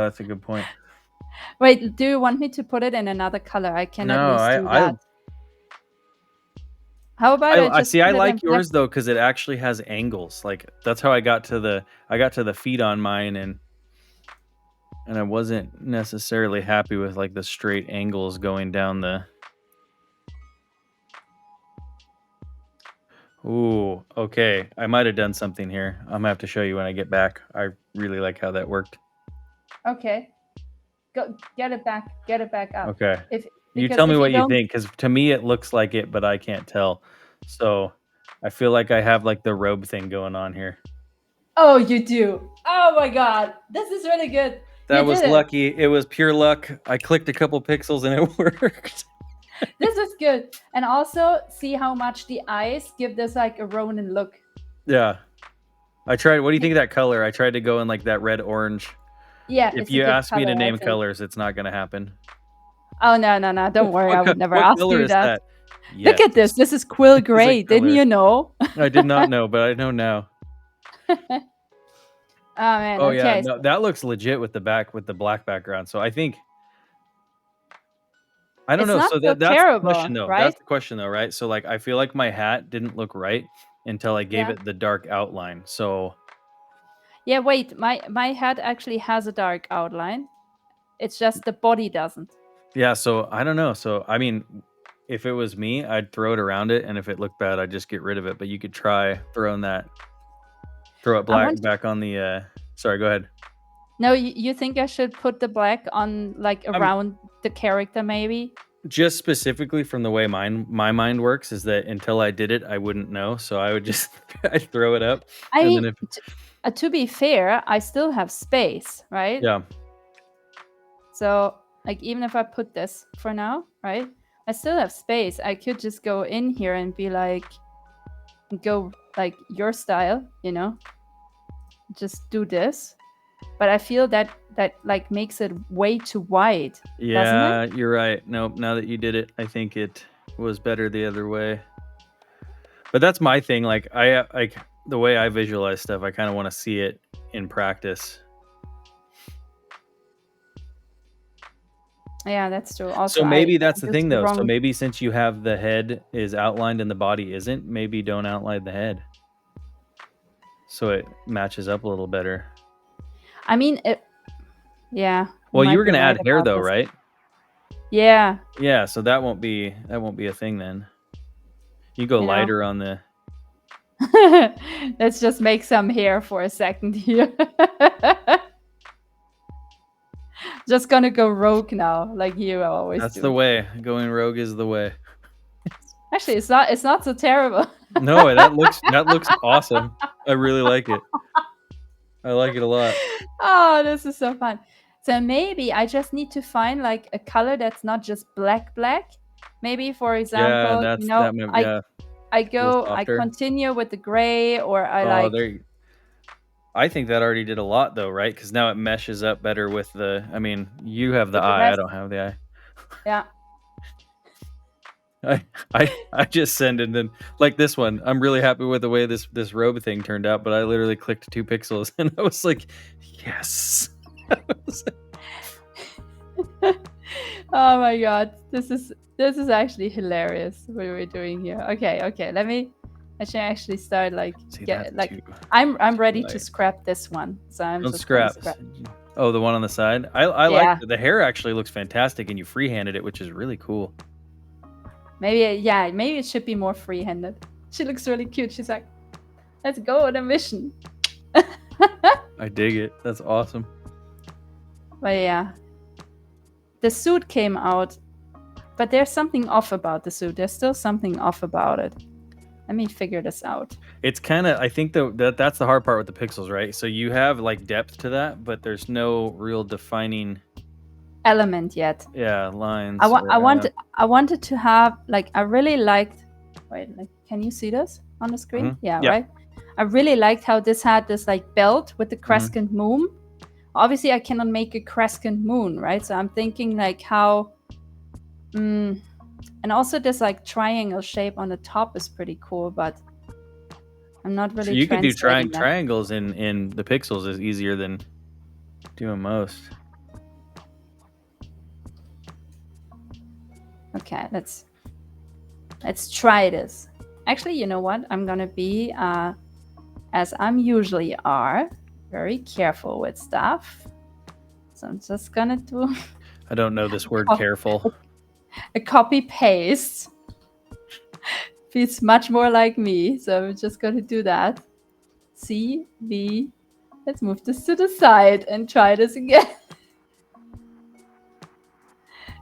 that's a good point. Wait, do you want me to put it in another color? I can at No, least do that. How about I I just see I put it in like black? yours though cuz it actually has angles. Like that's how I got to the feet on mine and I wasn't necessarily happy with like the straight angles going down the. Ooh, okay. I might have done something here. I'm gonna have to show you when I get back. I really like how that worked. Okay. Go get it back. Get it back up. Okay. You Because tell me if you what you don't. think, because to me it looks like it, but I can't tell. So I feel like I have like the robe thing going on here. Oh, you do. Oh my god. This is really good. That You was did it. lucky. It was pure luck. I clicked a couple pixels and it worked. This is good. And also see how much the eyes give this like a Ronin look. Yeah. I tried. What do you think of that color? I tried to go in like that red orange. Yeah, If it's a you good ask me color, to I name think. colors, it's not gonna happen. Oh no, no, no. Don't worry. I would never What ask color you is that. that? Look Yes. at this. This is quill It is a gray. Didn't color. you know? I did not know, but I know now. Oh man, Oh yeah, okay. no, that looks legit with the black background. So I think I don't It's know. not So so that's the terrible, question though. right? That's the question though, right? So like I feel like my hat didn't look right until I gave Yeah. it the dark outline. So Yeah, wait. My head actually has a dark outline. It's just the body doesn't. yeah, so I don't know. So I mean, if it was me, I'd throw it around it, and if it looked bad, I'd just get rid of it. But you could try throw it I black want back on the sorry, go ahead. No, you think I should put the black on like I'm around the character maybe? just specifically from the way my mind works is that until I did it, I wouldn't know. So I would just I'd throw it up, I and mean, then if to be fair, I still have space, right? yeah, So, like, even if I put this for now, right? I still have space. I could just go in here and be like, go like your style, just do this. But I feel that like makes it way too wide, doesn't it? yeah, you're right. Nope. Now that you did it, I think it was better the other way. But that's my thing. Like like the way I visualize stuff, I kind of want to see it in practice. Yeah, that's true. Also, So I maybe that's the used thing the though. So wrong. maybe since you have the head is outlined and the body isn't, maybe don't outline the head. So it matches up a little better. I mean, yeah, you Well, you might were be gonna right add hair about though, this. right? Yeah, Yeah, so that won't be a thing then. You go you know. lighter on the. Let's just make some hair for a second here. Just gonna go rogue now, like you always That's the do. way. Going rogue is the way. Actually, it's not so terrible. No, that looks awesome. I really like it. I like it a lot. Oh, this is so fun. So maybe I just need to find like a color that's not just black black. Maybe for Yeah, example, I yeah, I a little go I softer. continue with the gray, or I Oh, like there you I think that already did a lot though, right? Because now it meshes up better with the. I mean, you have the with the eye. I rest. don't have the eye. Yeah. I just send and then like this one. I'm really happy with the way this robe thing turned out, but I literally clicked 2 pixels and I was like, yes. Oh my god, this is actually hilarious what we're doing here. Okay, I should actually start like See, get that's like too I'm ready to light. scrap this one. So I'm Don't just gonna scrap. scrap. Oh, the one on the side. I like Yeah. the hair actually looks fantastic, and you freehanded it, which is really cool. Maybe it should be more free-handed. She looks really cute. She's like, let's go on a mission. I dig it. That's awesome. But yeah. The suit came out, but there's something off about the suit. There's still something off about it. Let me figure this out. It's kind of I think that's the hard part with the pixels, right? So you have like depth to that, but there's no real defining Element yet. lines. I wanted to have like I really liked. Wait, like can you see this on the screen? Mhm. Yeah, Yeah. right. I really liked how this had this like belt with the crescent moon. Obviously, I cannot make a crescent moon, right? So I'm thinking like how, and also this like triangle shape on the top is pretty cool, but I'm not really. So you could do translating that. triangles in the pixels is easier than doing most. Okay, let's try this. Actually, you know what? I'm gonna be, as I'm usually are, very careful with stuff. So I'm just gonna do I don't know this word careful. a copy paste. Feels much more like me, so I'm just gonna do that. C, V. Let's move this to the side and try this again.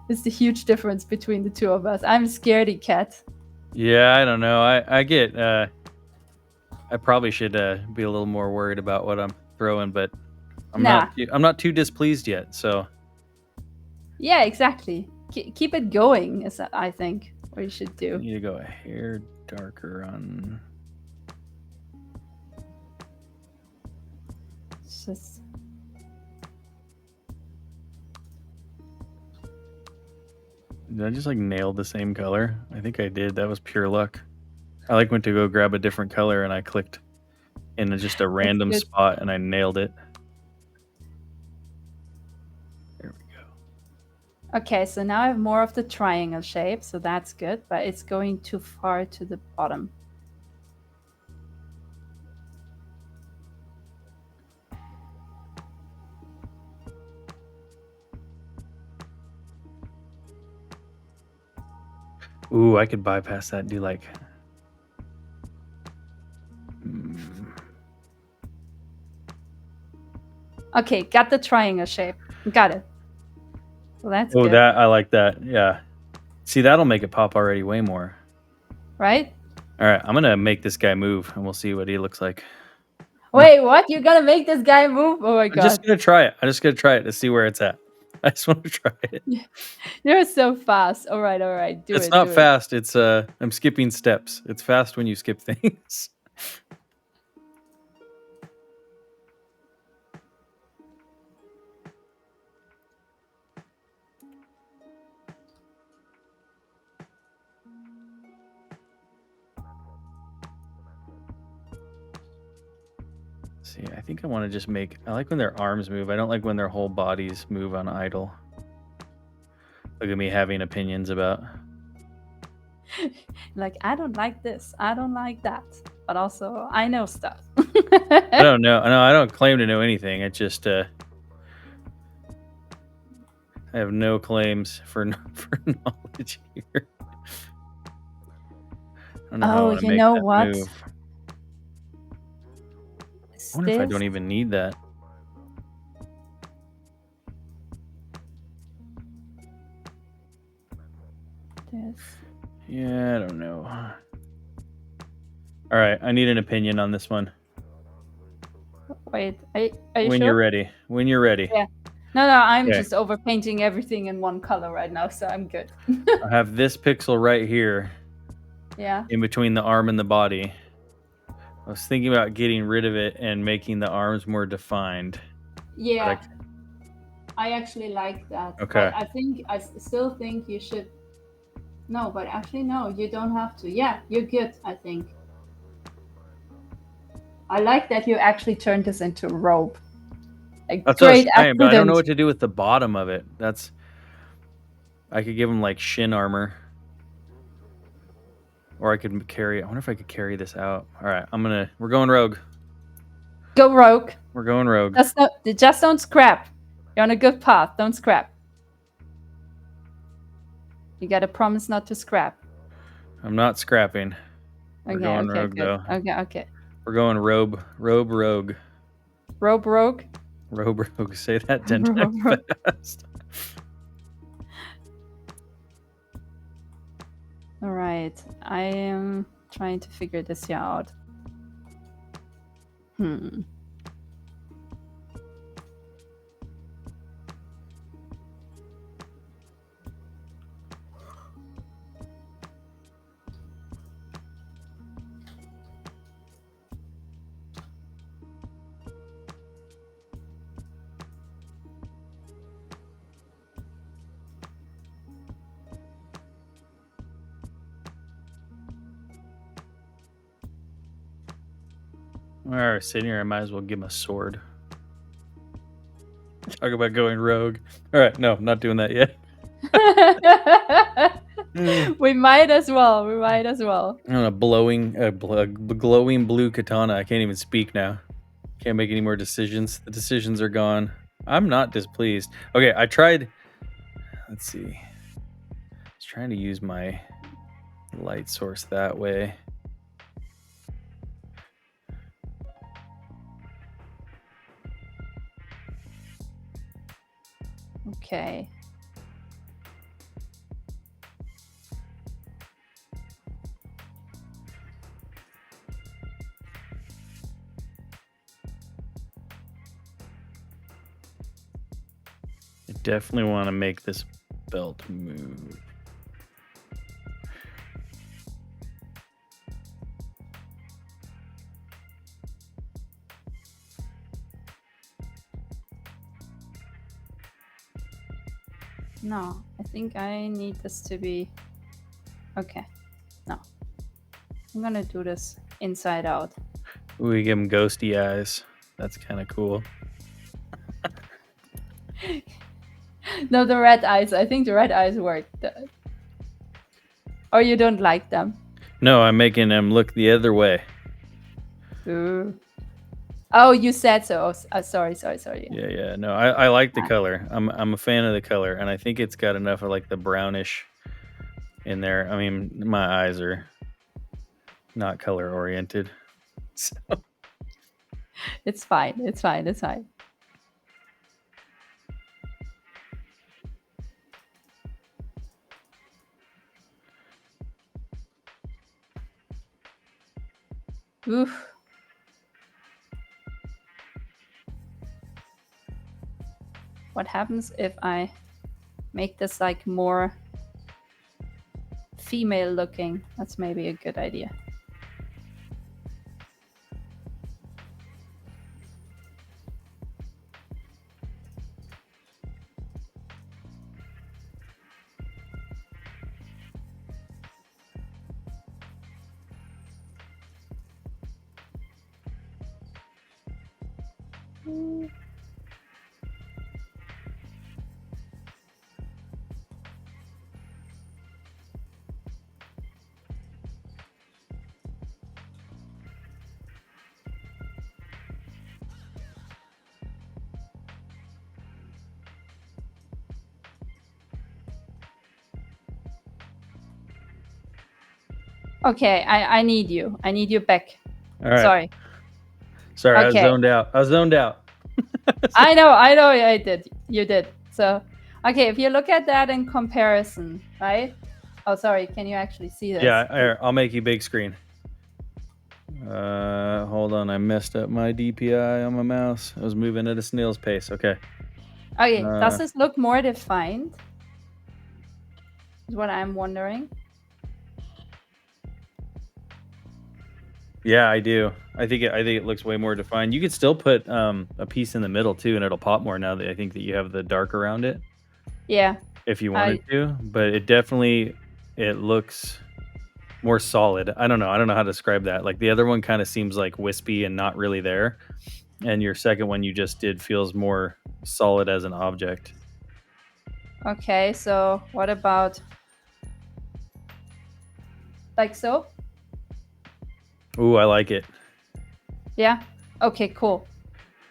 It's the huge difference between the two of us. I'm a scaredy cat. Yeah, I don't know. I get. I probably should be a little more worried about what I'm throwing, but I'm not too displeased yet. So yeah, exactly. Keep it going is I think what you should do. I need to go a hair darker on. It's just. Did I just like nail the same color? I think I did. That was pure luck. I like went to go grab a different color and I clicked in just a random spot and I nailed it. There we go. Okay, so now I have more of the triangle shape, so that's good, but it's going too far to the bottom. Ooh, I could bypass that and do like. Okay, got the triangle shape. Got it. Well, that's good. That I like that. Yeah. See, that'll make it pop already way more. Right? All right, I'm gonna make this guy move, and we'll see what he looks like. Wait, what? You're gonna make this guy move? Oh my god! I'm just gonna try it. I'm just gonna try it to see where it's at. I just want to try it. You're so fast. All right, do it. It's not fast. It's I'm skipping steps. It's fast when you skip things. See, I think I want to just make. I like when their arms move. I don't like when their whole bodies move on idle. Look at me having opinions about. Like, I don't like this. I don't like that. But also, I know stuff. I don't know. No, I don't claim to know anything. It just. I have no claims for knowledge here. I don't know how I you make know that what? move. I wonder if I don't even need that. Yeah, I don't know. All right, I need an opinion on this one. Wait, are you when sure? You're ready. When you're ready. Yeah. No, I'm just overpainting everything in one color right now, so I'm good. I have this pixel right here. Yeah. In between the arm and the body. I was thinking about getting rid of it and making the arms more defined. Yeah. I actually like that. Okay. I still think you should No, but actually, no, you don't have to. Yeah, you're good, I think. I like that you actually turned this into a rope. A That's what I was great saying, but I don't know accident. what to do with the bottom of it. I could give him like shin armor. Or I could carry. I wonder if I could carry this out. All right, we're going rogue. Go rogue. We're going rogue. Just don't scrap. You're on a good path. Don't scrap. You gotta promise not to scrap. I'm not scrapping. We're Okay, going okay, rogue good. though. Okay. We're going rogue. Rogue. Rogue. Rogue. Say that 10 times fast. All right. I am trying to figure this out. All right, sitting here, I might as well give him a sword. Talk about going rogue. All right, no, I'm not doing that yet. We might as well. We might as well. On a glowing blue katana. I can't even speak now. Can't make any more decisions. The decisions are gone. I'm not displeased. Okay, I tried. Let's see. I was trying to use my light source that way. Okay. I definitely want to make this belt move. No, I think I need this to be... Okay. No. I'm gonna do this inside out. We give him ghosty eyes. That's kind of cool. No, the red eyes. I think the red eyes work. Or you don't like them? No, I'm making him look the other way. Ooh. Oh, you said so. Sorry. Yeah. No, I like the color. I'm a fan of the color, and I think it's got enough of like the brownish in there. I mean, my eyes are not color oriented. So. It's fine. It's fine. Oof. What happens if I make this like more female looking? That's maybe a good idea. Okay, I need you. I need you back. All right. Sorry, I was zoned out. I know, I did. You did. So, okay, if you look at that in comparison, right? Oh, sorry, can you actually see this? Yeah, I'll make you big screen. Hold on, I messed up my DPI on my mouse. I was moving at a snail's pace. Okay. Okay, does this look more defined? Is what I'm wondering. Yeah, I do. I think it looks way more defined. You could still put a piece in the middle too, and it'll pop more now that I think that you have the dark around it. Yeah. If you wanted to, but it definitely it looks more solid. I don't know how to describe that. Like the other one kind of seems like wispy and not really there, and your second one you just did feels more solid as an object. Okay, so what about like so? Ooh, I like it. Yeah. Okay, cool.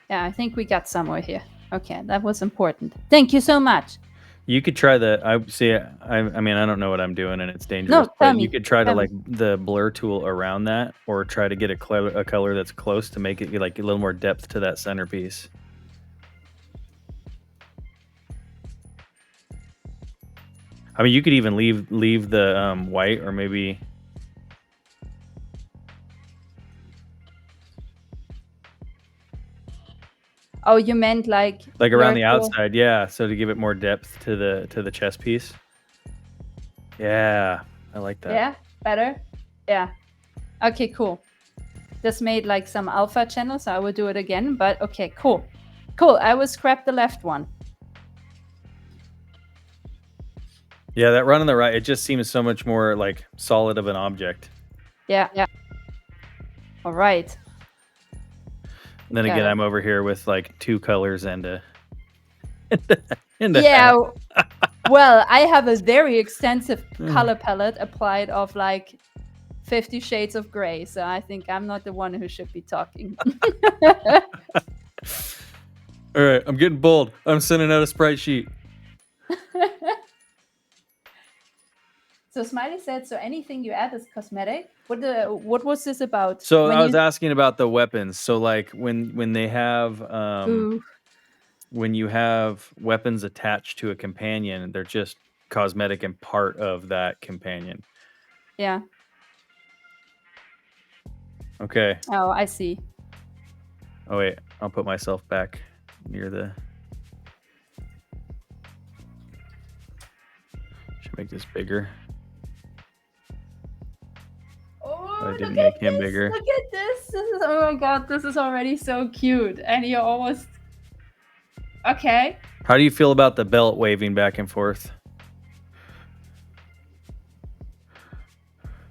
Yeah, I think we got somewhere here. Okay, that was important. Thank you so much. You could try the. I see. I mean, I don't know what I'm doing, and it's dangerous. Tell But me. you could try to Tell me. like the blur tool around that, or try to get a color that's close to make it like a little more depth to that centerpiece. I mean, you could even leave the white, or maybe. Oh, you meant like Around the blur tool? outside, yeah. So to give it more depth to the chest piece. Yeah, I like that. Yeah, better. Yeah. Okay, cool. This made like some alpha channels, so I will do it again. But okay, cool. Cool. I will scrap the left one. Yeah, that run on the right, it just seems so much more like solid of an object. Yeah. Yeah. All right. And then again, I'm over here with like 2 colors and a yeah. Well, I have a very extensive color palette applied of like 50 shades of gray, so I think I'm not the one who should be talking. All right, I'm getting bold. I'm sending out a sprite sheet. So Smiley said, so anything you add is cosmetic? What was this about? So I was asking about the weapons. So like when they have when you have weapons attached to a companion, they're just cosmetic and part of that companion. Yeah. Okay. Oh, I see. Oh wait, I'll put myself back near the. Should make this bigger. Oh, I didn't make him bigger. Look at this. This is, oh my god, this is already so cute. And you're almost. Okay. How do you feel about the belt waving back and forth?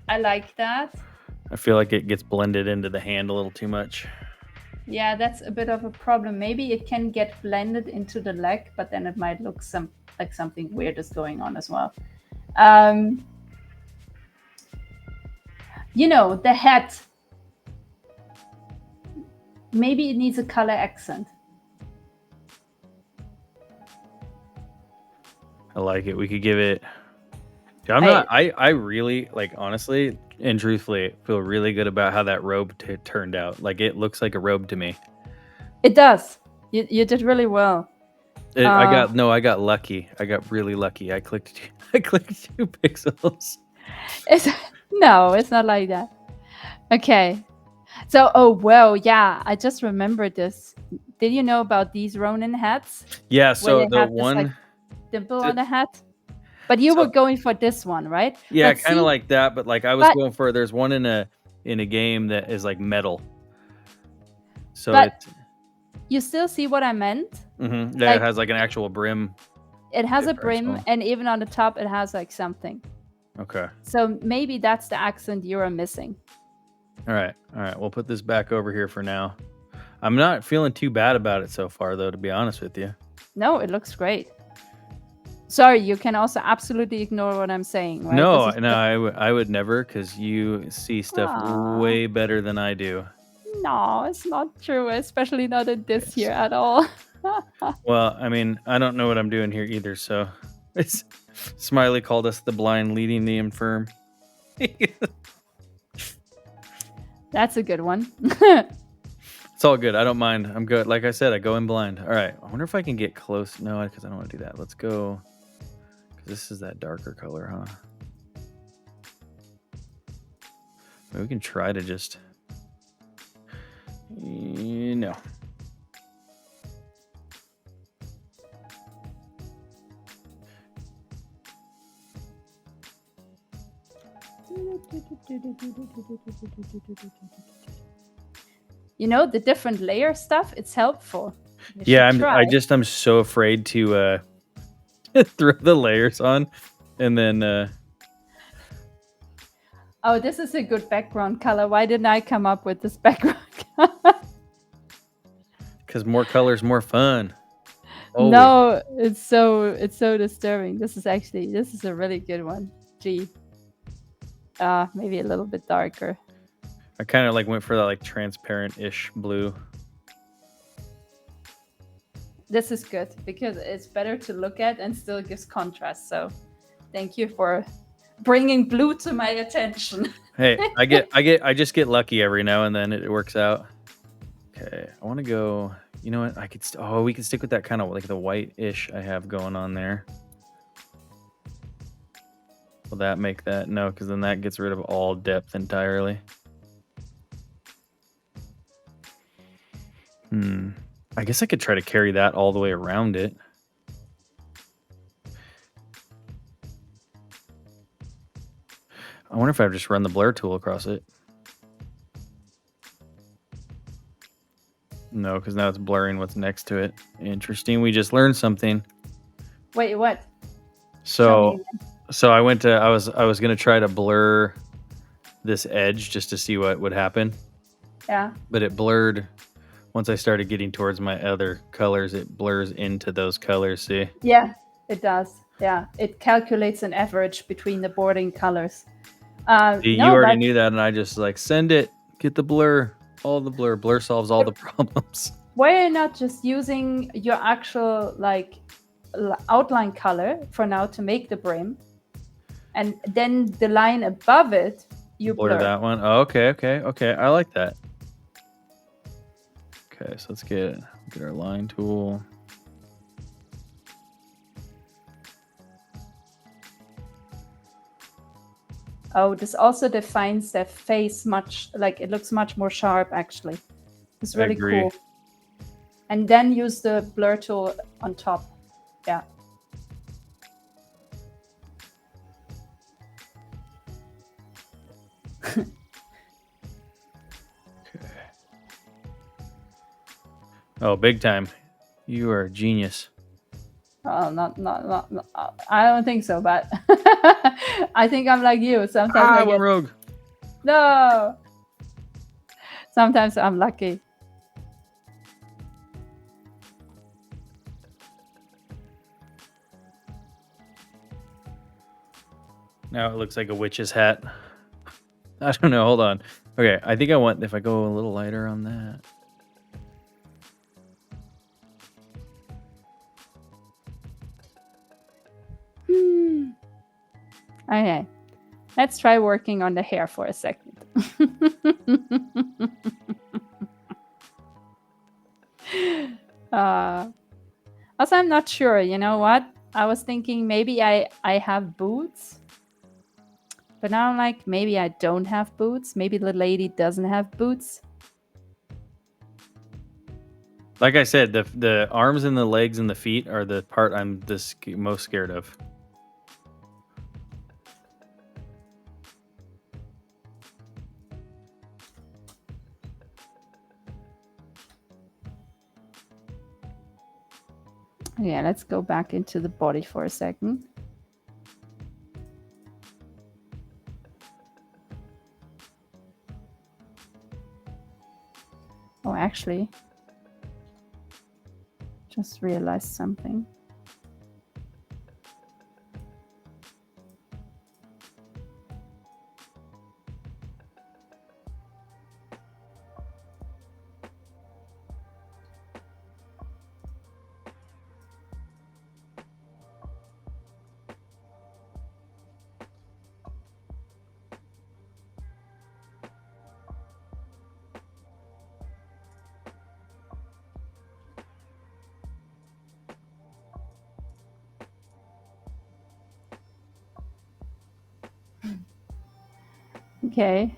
I like that. I feel like it gets blended into the hand a little too much. Yeah, that's a bit of a problem. Maybe it can get blended into the leg, but then it might look like something weird is going on as well. You know, the head. Maybe it needs a color accent. I like it. We could give it. I really, like, honestly and truthfully feel really good about how that robe turned out. Like, it looks like a robe to me. It does. You did really well. I got lucky. I got really lucky. I clicked 2 pixels. No, it's not like that. Okay. So, oh, well, yeah, I just remembered this. Did you know about these Ronin hats? Yeah, so the one... This, like, dimple on the hat? But you were going for this one, right? Yeah, kind of like that, but like I was going for... There's one in a game that is like metal. So you still see what I meant? Mm-hmm. Yeah, like, it has like an actual brim. It has a brim, and even on the top, it has like something. Okay. So maybe that's the accent you are missing. All right. We'll put this back over here for now. I'm not feeling too bad about it so far, though, to be honest with you. No, it looks great. Sorry, you can also absolutely ignore what I'm saying, right? No, I would never, because you see stuff way better than I do. No, it's not true, especially not in this year at all. Well, I mean, I don't know what I'm doing here either, so... Smiley called us the blind leading the infirm. That's a good one. It's all good. I don't mind. I'm good. Like I said, I go in blind. All right. I wonder if I can get close. No, because I don't want to do that. Let's go. Because this is that darker color, huh? Maybe we can try to just... No. You know, the different layer stuff, it's helpful. Yeah, I'm so afraid to throw the layers on and then Oh, this is a good background color. Why didn't I come up with this background color? Because more colors, more fun. Always. No, it's so disturbing. This is a really good one. Gee. Maybe a little bit darker. I kind of like went for that like transparent-ish blue. This is good because it's better to look at and still gives contrast. So thank you for bringing blue to my attention. Hey, I just get lucky every now and then. It works out. Okay, I want to go. You know what? I could. We can stick with that kind of like the white-ish I have going on there. Will that make that? No, because then that gets rid of all depth entirely. I guess I could try to carry that all the way around it. I wonder if I just run the blur tool across it. No, because now it's blurring what's next to it. Interesting. We just learned something. Wait, what? So I went to I was gonna try to blur this edge just to see what would happen. Yeah. But it blurred once I started getting towards my other colors, it blurs into those colors, see? Yeah, it does. Yeah. It calculates an average between the boarding colors. You already knew that, and I just like send it, get the blur, all the blur. Blur solves all the problems. Why are you not just using your actual like outline color for now to make the brim, and then the line above it you blur that one? Oh, okay. I like that. Okay, so let's get our line tool. Oh, this also defines their face much, like it looks much more sharp actually. It's really cool. And then use the blur tool on top. Yeah. Okay. Oh, big time. You are a genius. Oh, not. I don't think so, but I think I'm like you. Sometimes I get rogue. No. Sometimes I'm lucky. Now it looks like a witch's hat. I don't know. Hold on. Okay, I think I want if I go a little lighter on that. Okay, let's try working on the hair for a second. Also, I'm not sure. You know what? I was thinking maybe I have boots. But now I'm like, maybe I don't have boots. Maybe the lady doesn't have boots. Like I said, the arms and the legs and the feet are the part I'm most scared of. Yeah, let's go back into the body for a second. Oh, actually, just realized something. Okay.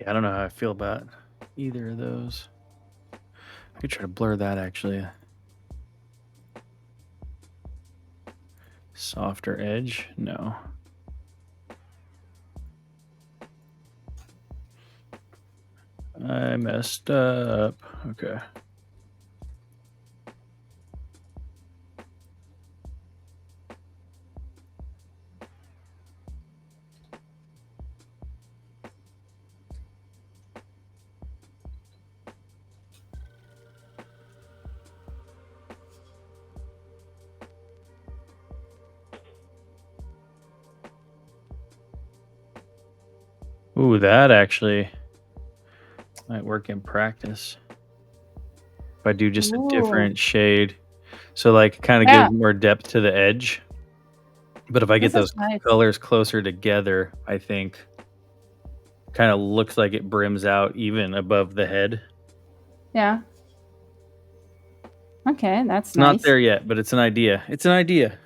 Yeah, I don't know how I feel about either of those. I could try to blur that actually. Softer edge? No. I messed up. Okay. Ooh, that actually might work in practice. If I do just a Ooh. different shade. So like kind of Yeah, gives more depth to the edge. But if I get this is those nice. colors closer together, I think kind of looks like it brims out even above the head. Yeah. Okay, that's It's not nice. there yet, but it's an idea. It's an idea.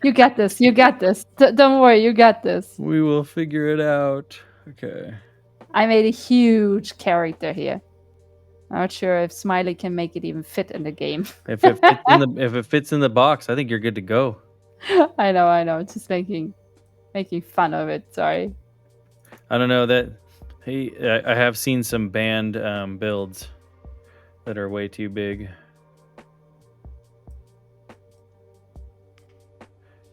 You got this. You got this. Don't worry, you got this. We will figure it out. Okay. I made a huge character here. I'm not sure if Smiley can make it even fit in the game. If it fits in the box, I think you're good to go. I know. Just making fun of it. Sorry. I don't know that. Hey, I have seen some banned builds that are way too big.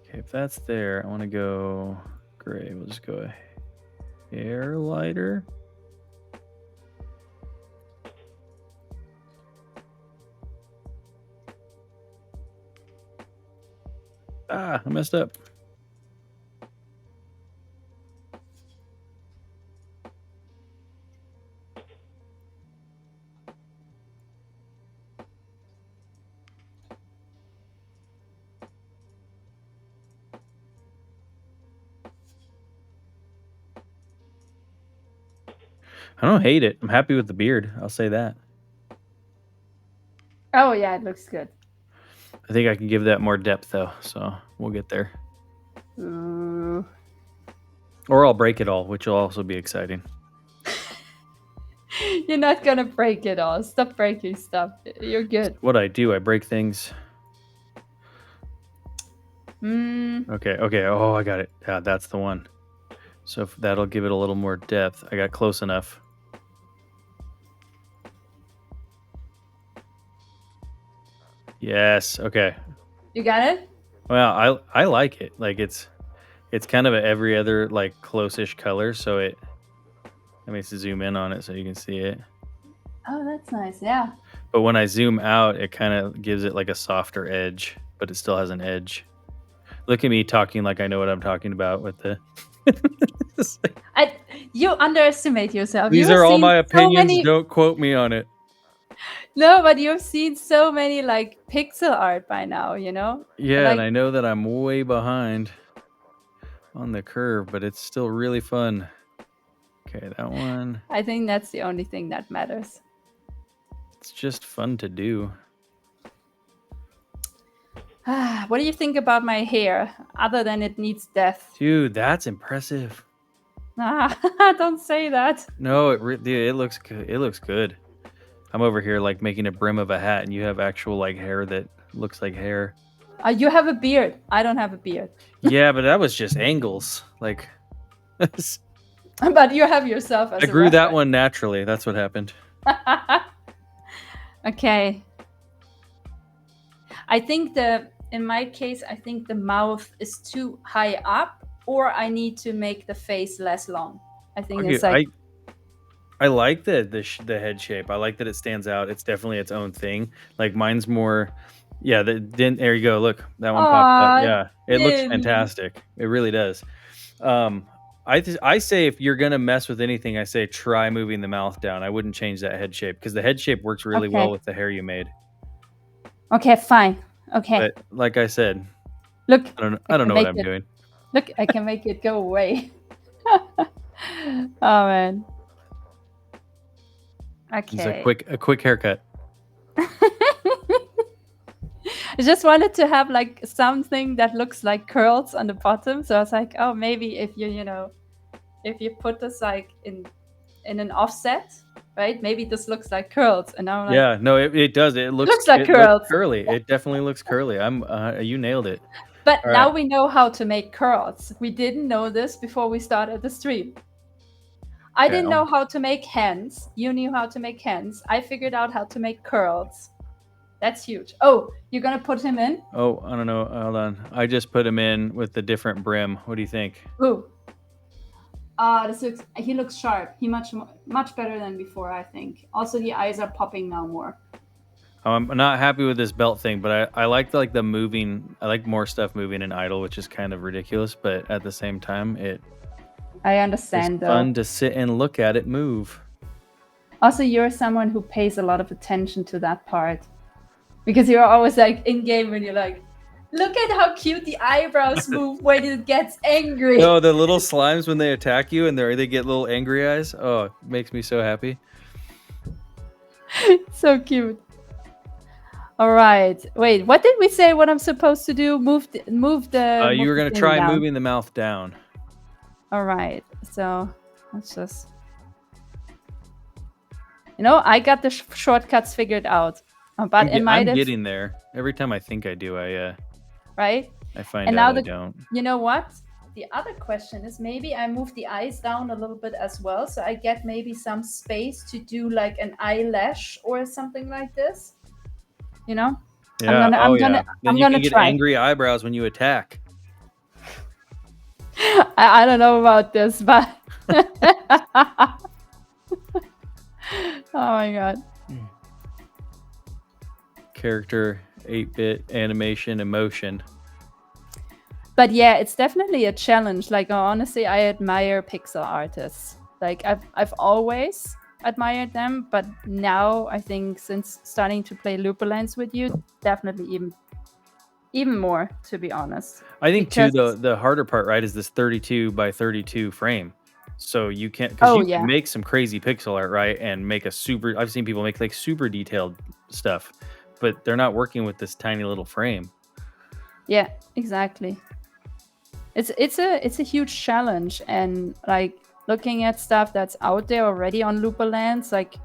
Okay, if that's there, I want to go gray. We'll just go a hair lighter. Ah, I messed up. I don't hate it. I'm happy with the beard. I'll say that. Oh yeah, it looks good. I think I can give that more depth though, so we'll get there. Ooh. Or I'll break it all, which will also be exciting. You're not gonna break it all. Stop breaking stuff. You're good. What I do, I break things. Mm. Okay. Oh, I got it. Yeah, that's the one. So if that'll give it a little more depth. I got close enough. Yes. Okay. You got it? Well, I like it. Like it's kind of every other like close-ish color, so it let me zoom in on it so you can see it. Oh, that's nice. Yeah. But when I zoom out, it kind of gives it like a softer edge, but it still has an edge. Look at me talking like I know what I'm talking about with the You underestimate yourself. These You've are all seen my so opinions. many. Don't quote me on it. No, but you've seen so many like pixel art by now. You know. Yeah, and Like I know that I'm way behind on the curve, but it's still really fun. Okay, that one. I think that's the only thing that matters. It's just fun to do. What do you think about my hair? Other than it needs death. Dude, that's impressive. Don't say that. No, dude, it looks good. It looks good. I'm over here like making a brim of a hat, and you have actual like hair that looks like hair. You have a beard. I don't have a beard. Yeah, but that was just angles. Like, But you have yourself as I a grew that reference. one naturally. That's what happened. Okay. I think in my case, I think the mouth is too high up, or I need to make the face less long. I think Okay, it's like I like the head shape. I like that it stands out. It's definitely its own thing. Like mine's more, yeah. There you go. Look, that one popped up. aw, Yeah, it looks Lily. fantastic. It really does. I say if you're gonna mess with anything, I say try moving the mouth down. I wouldn't change that head shape because the head shape works really Okay. well with the hair you made. Okay, fine. Okay. But like I said, Look. I don't know what I'm doing. Look, I can make it go away. Oh man. It's Okay. a quick haircut. I just wanted to have like something that looks like curls on the bottom. So I was like, oh, maybe if if you put this like in an offset, right? Maybe this looks like curls. And now I'm like, Yeah, no, it does. It looks like it curls. looks curly. It definitely looks curly. You nailed it. But All now right. we know how to make curls. We didn't know this before we started the stream. I Okay. didn't know how to make hands. You knew how to make hands. I figured out how to make curls. That's huge. Oh, you're gonna put him in? Oh, I don't know. Hold on. I just put him in with the different brim. What do you think? Ooh. He looks sharp. He much better than before, I think. Also, the eyes are popping now more. I'm not happy with this belt thing, but I like the moving. I like more stuff moving in idle, which is kind of ridiculous, but at the same time, it I is understand though. fun to sit and look at it move. Also, you're someone who pays a lot of attention to that part. Because you're always like in game when you're like, look at how cute the eyebrows move when it gets angry. No, the little slimes when they attack you and they get little angry eyes. Oh, it makes me so happy. So cute. All right. Wait, what did we say? What I'm supposed to do? Move the. You were the gonna thing try down. moving the mouth down. All right. So let's just. You know, I got the shortcuts figured out, but it might I'm have. getting there. Every time I think I do, Right. I find And out now I don't. You know what? The other question is maybe I move the eyes down a little bit as well, so I get maybe some space to do like an eyelash or something like this. You know? Yeah. I'm Then you gonna can get try. angry eyebrows when you attack. I don't know about this, but oh my god. Character, 8-bit animation, emotion. But yeah, it's definitely a challenge. Like honestly, I admire pixel artists. Like I've always admired them, but now I think since starting to play LooperLands with you, definitely even more, to be honest. I think Because, too the harder part, right, is this 32 by 32 frame. So you can't, because you can make some crazy pixel art, right, and make a super. I've seen people make like super detailed stuff, but they're not working with this tiny little frame. Yeah, exactly. It's a huge challenge, and like looking at stuff that's out there already on LooperLands, like,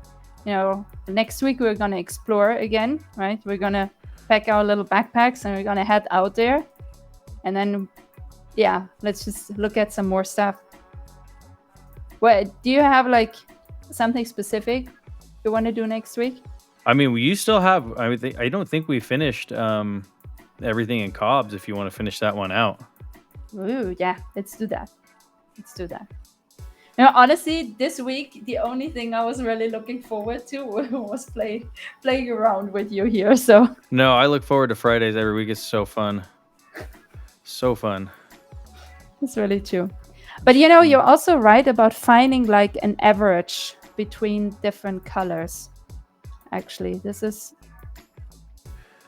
you know, next week we're gonna explore again, right? We're gonna pack our little backpacks and we're gonna head out there, and then yeah, let's just look at some more stuff. What do you have like something specific you want to do next week? I mean, you still have. I don't think we finished everything in Cobb's. If you want to finish that one out. Ooh, yeah, let's do that. Let's do that. You know, honestly, this week the only thing I was really looking forward to was playing around with you here. So no, I look forward to Fridays every week. It's so fun. So fun. it's really true. But you know, you're also right about finding like an average between different colors. Actually, this is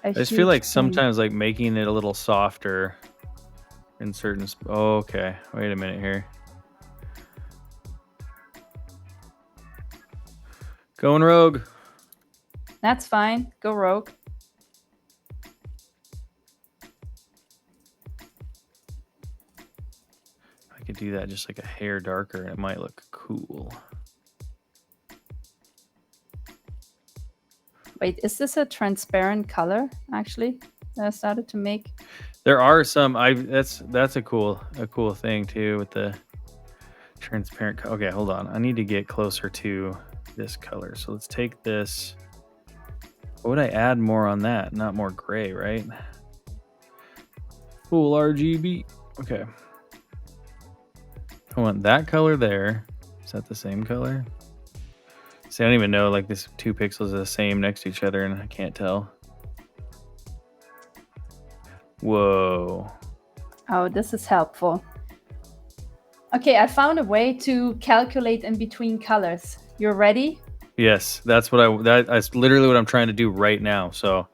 I just feel like sometimes like making it a little softer in certain. Okay, wait a minute here. Going rogue. That's fine. Go rogue. I could do that just like a hair darker and it might look cool. Wait, is this a transparent color actually that I started to make? There are some. That's a cool thing too with the transparent. Okay, hold on. I need to get closer to this color. So let's take this. What would I add more on that? Not more gray, right? Full RGB. Okay. I want that color there. Is that the same color? See, I don't even know, like, this 2 pixels are the same next to each other, and I can't tell. Whoa. Oh, this is helpful. Okay, I found a way to calculate in between colors. You're ready? Yes, that's literally what I'm trying to do right now. So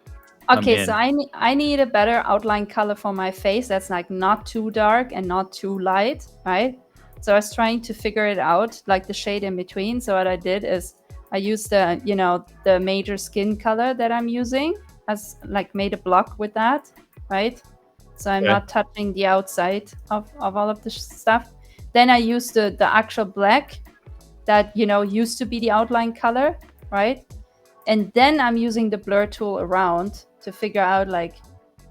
okay, so I need a better outline color for my face that's like not too dark and not too light, right? So I was trying to figure it out, like the shade in between. So what I did is I used the, you know, the major skin color that I'm using, as like made a block with that, right? So I'm not touching the outside of all of the stuff. Then I used the actual black that, you know, used to be the outline color, right? And then I'm using the blur tool around to figure out like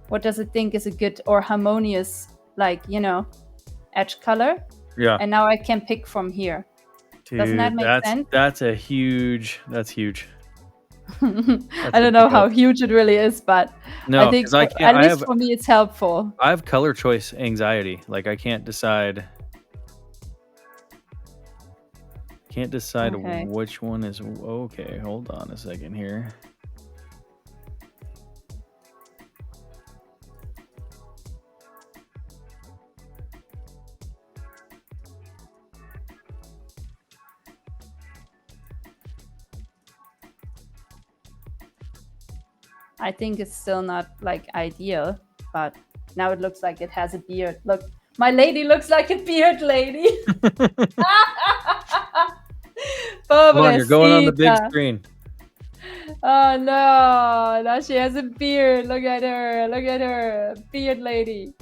what does it think is a good or harmonious, like, edge color. Yeah. And now I can pick from here. Dude, Doesn't that make sense? That's huge. I don't know how huge it really is, but no, I think at least for me it's helpful. I have color choice anxiety. Like I can't decide. Okay. Which one is okay. Hold on a second here. I think it's still not like ideal, but now it looks like it has a beard. Look, my lady looks like a beard lady. Come on, you're going on the big screen. Oh no, now she has a beard. Look at her, beard lady.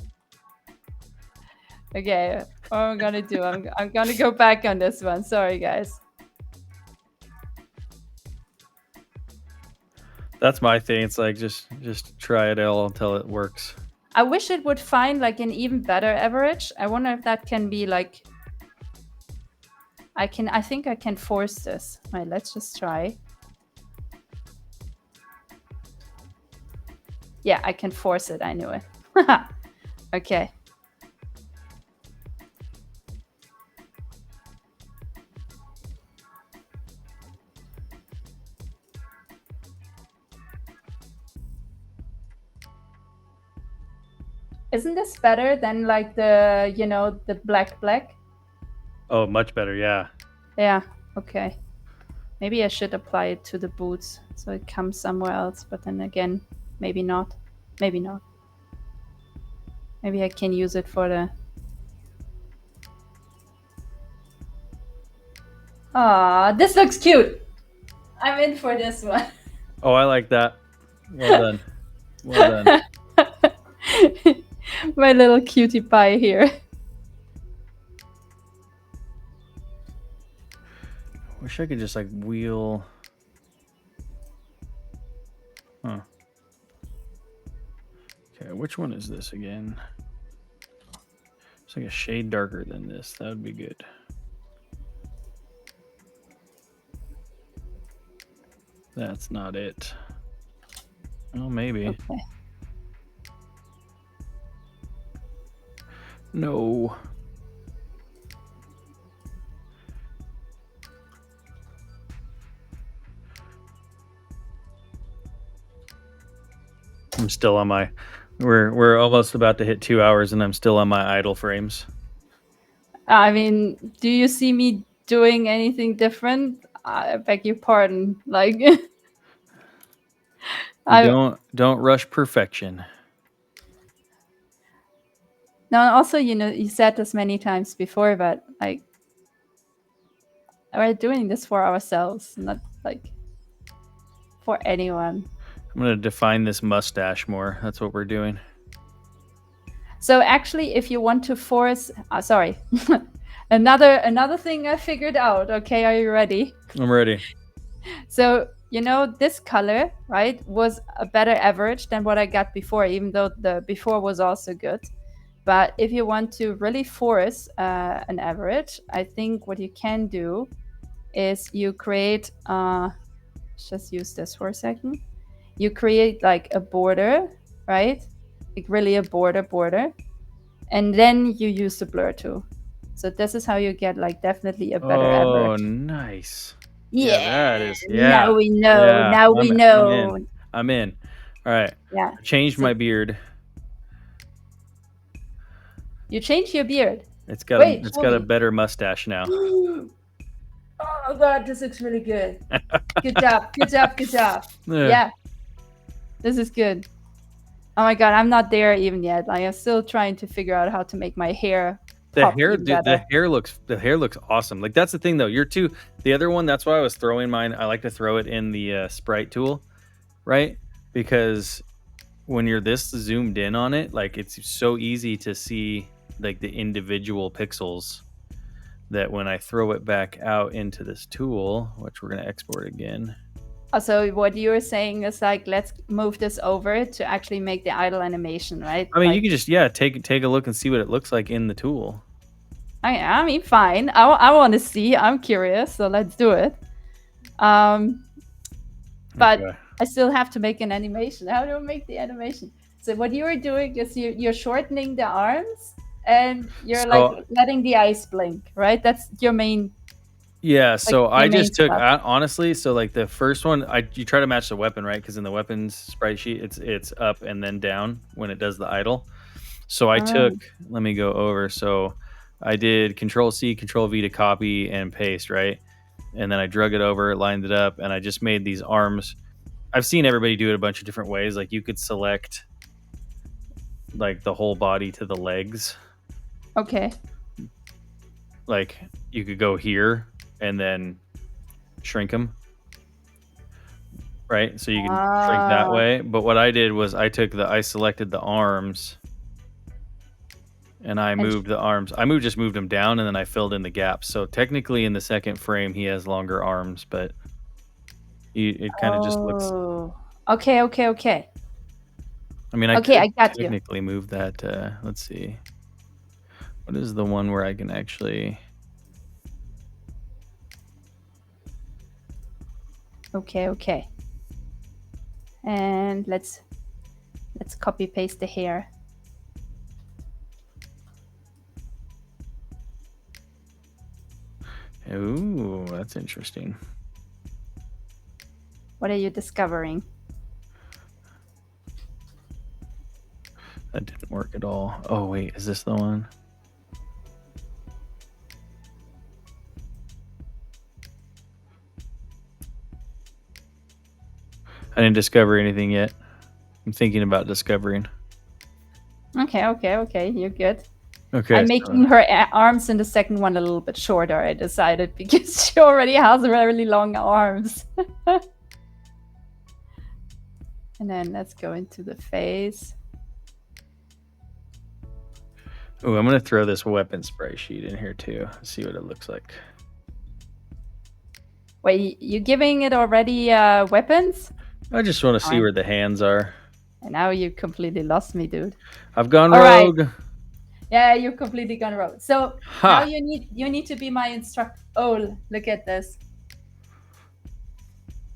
Okay, what I'm gonna do, I'm gonna go back on this one. Sorry, guys. That's my thing. It's like just try it all until it works. I wish it would find like an even better average. I wonder if that can be like. I think I can force this. Wait, let's just try. Yeah, I can force it. I knew it. Okay. Isn't this better than like the black? Oh, much better, yeah. Yeah, okay. Maybe I should apply it to the boots so it comes somewhere else, but then again, maybe not. Maybe not. Maybe I can use it for the... Ah, this looks cute. I'm in for this one. Oh, I like that. Well done. Well done. My little cutie pie here. Wish I could just like wheel. Huh. Okay, which one is this again? It's like a shade darker than this. That would be good. That's not it. Oh, maybe. Okay. No. I'm still on my... We're almost about to hit 2 hours and I'm still on my idle frames. I mean, do you see me doing anything different? I beg your pardon. Like... Don't rush perfection. No, also, you said this many times before, but like, we're doing this for ourselves, not like for anyone. I'm gonna define this mustache more. That's what we're doing. So actually, if you want to force, sorry, another thing I figured out. Okay, are you ready? I'm ready. So this color, right, was a better average than what I got before, even though the before was also good. But if you want to really force an average, I think what you can do is you create, let's just use this for a second. You create like a border, right? Like really a border. And then you use the blur tool. So this is how you get like definitely a better average. Oh, nice. Yeah, that is. Yeah. Now we know. Yeah, now we know. I'm in. All right. Yeah. I changed my beard. You changed your beard. It's got a better mustache now. Oh god, this looks really good. Good job. Yeah. This is good. Oh my god, I'm not there even yet. Like, I'm still trying to figure out how to make my hair. The hair looks awesome. Like that's the thing though. The other one, that's why I was throwing mine. I like to throw it in the sprite tool, right? Because when you're this zoomed in on it, like it's so easy to see like the individual pixels that when I throw it back out into this tool, which we're going to export again. So what you're saying is like, let's move this over to actually make the idle animation, right? I mean, you Like, can just take a look and see what it looks like in the tool. I mean, fine. I want to see. I'm curious, so let's do it. But Okay. I still have to make an animation. How do I make the animation? So what you are doing is you're shortening the arms and you're like So letting the eyes blink, right? That's your main, yeah, like so your I main just took stuff. honestly, so like the first one, you try to match the weapon, right? Because in the weapons sprite sheet, it's up and then down when it does the idle. So I took, Oh, let me go over. So I did Control C, Control V to copy and paste, right? And then I drug it over, lined it up, and I just made these arms. I've seen everybody do it a bunch of different ways. Like you could select like the whole body to the legs. okay. Like you could go here and then shrink them, right? So you can shrink that Ah, way. But what I did was I selected the arms and I and moved the arms. Just moved them down and then I filled in the gaps. So technically in the second frame he has longer arms, but it kind of just looks. oh, okay, okay, okay, I mean, I okay. I could got you. technically move that. Let's see. What is the one where I can actually? Okay, okay. And let's copy paste the hair. Ooh, that's interesting. What are you discovering? That didn't work at all. Oh wait, is this the one? I didn't discover anything yet. I'm thinking about discovering. Okay, okay, okay. You're good. Okay, I'm making her arms in the second one a little bit shorter, I decided, because she already has really long arms. And then let's go into the face. oh, I'm gonna throw this weapon sprite sheet in here too. See what it looks like. Wait, you giving it already weapons? I just want to see Fine. where the hands are. And now you completely lost me, dude. I've gone All right. rogue. Yeah, you're completely gone rogue. So now Ha! you need to be my instructor. Oh, look at this.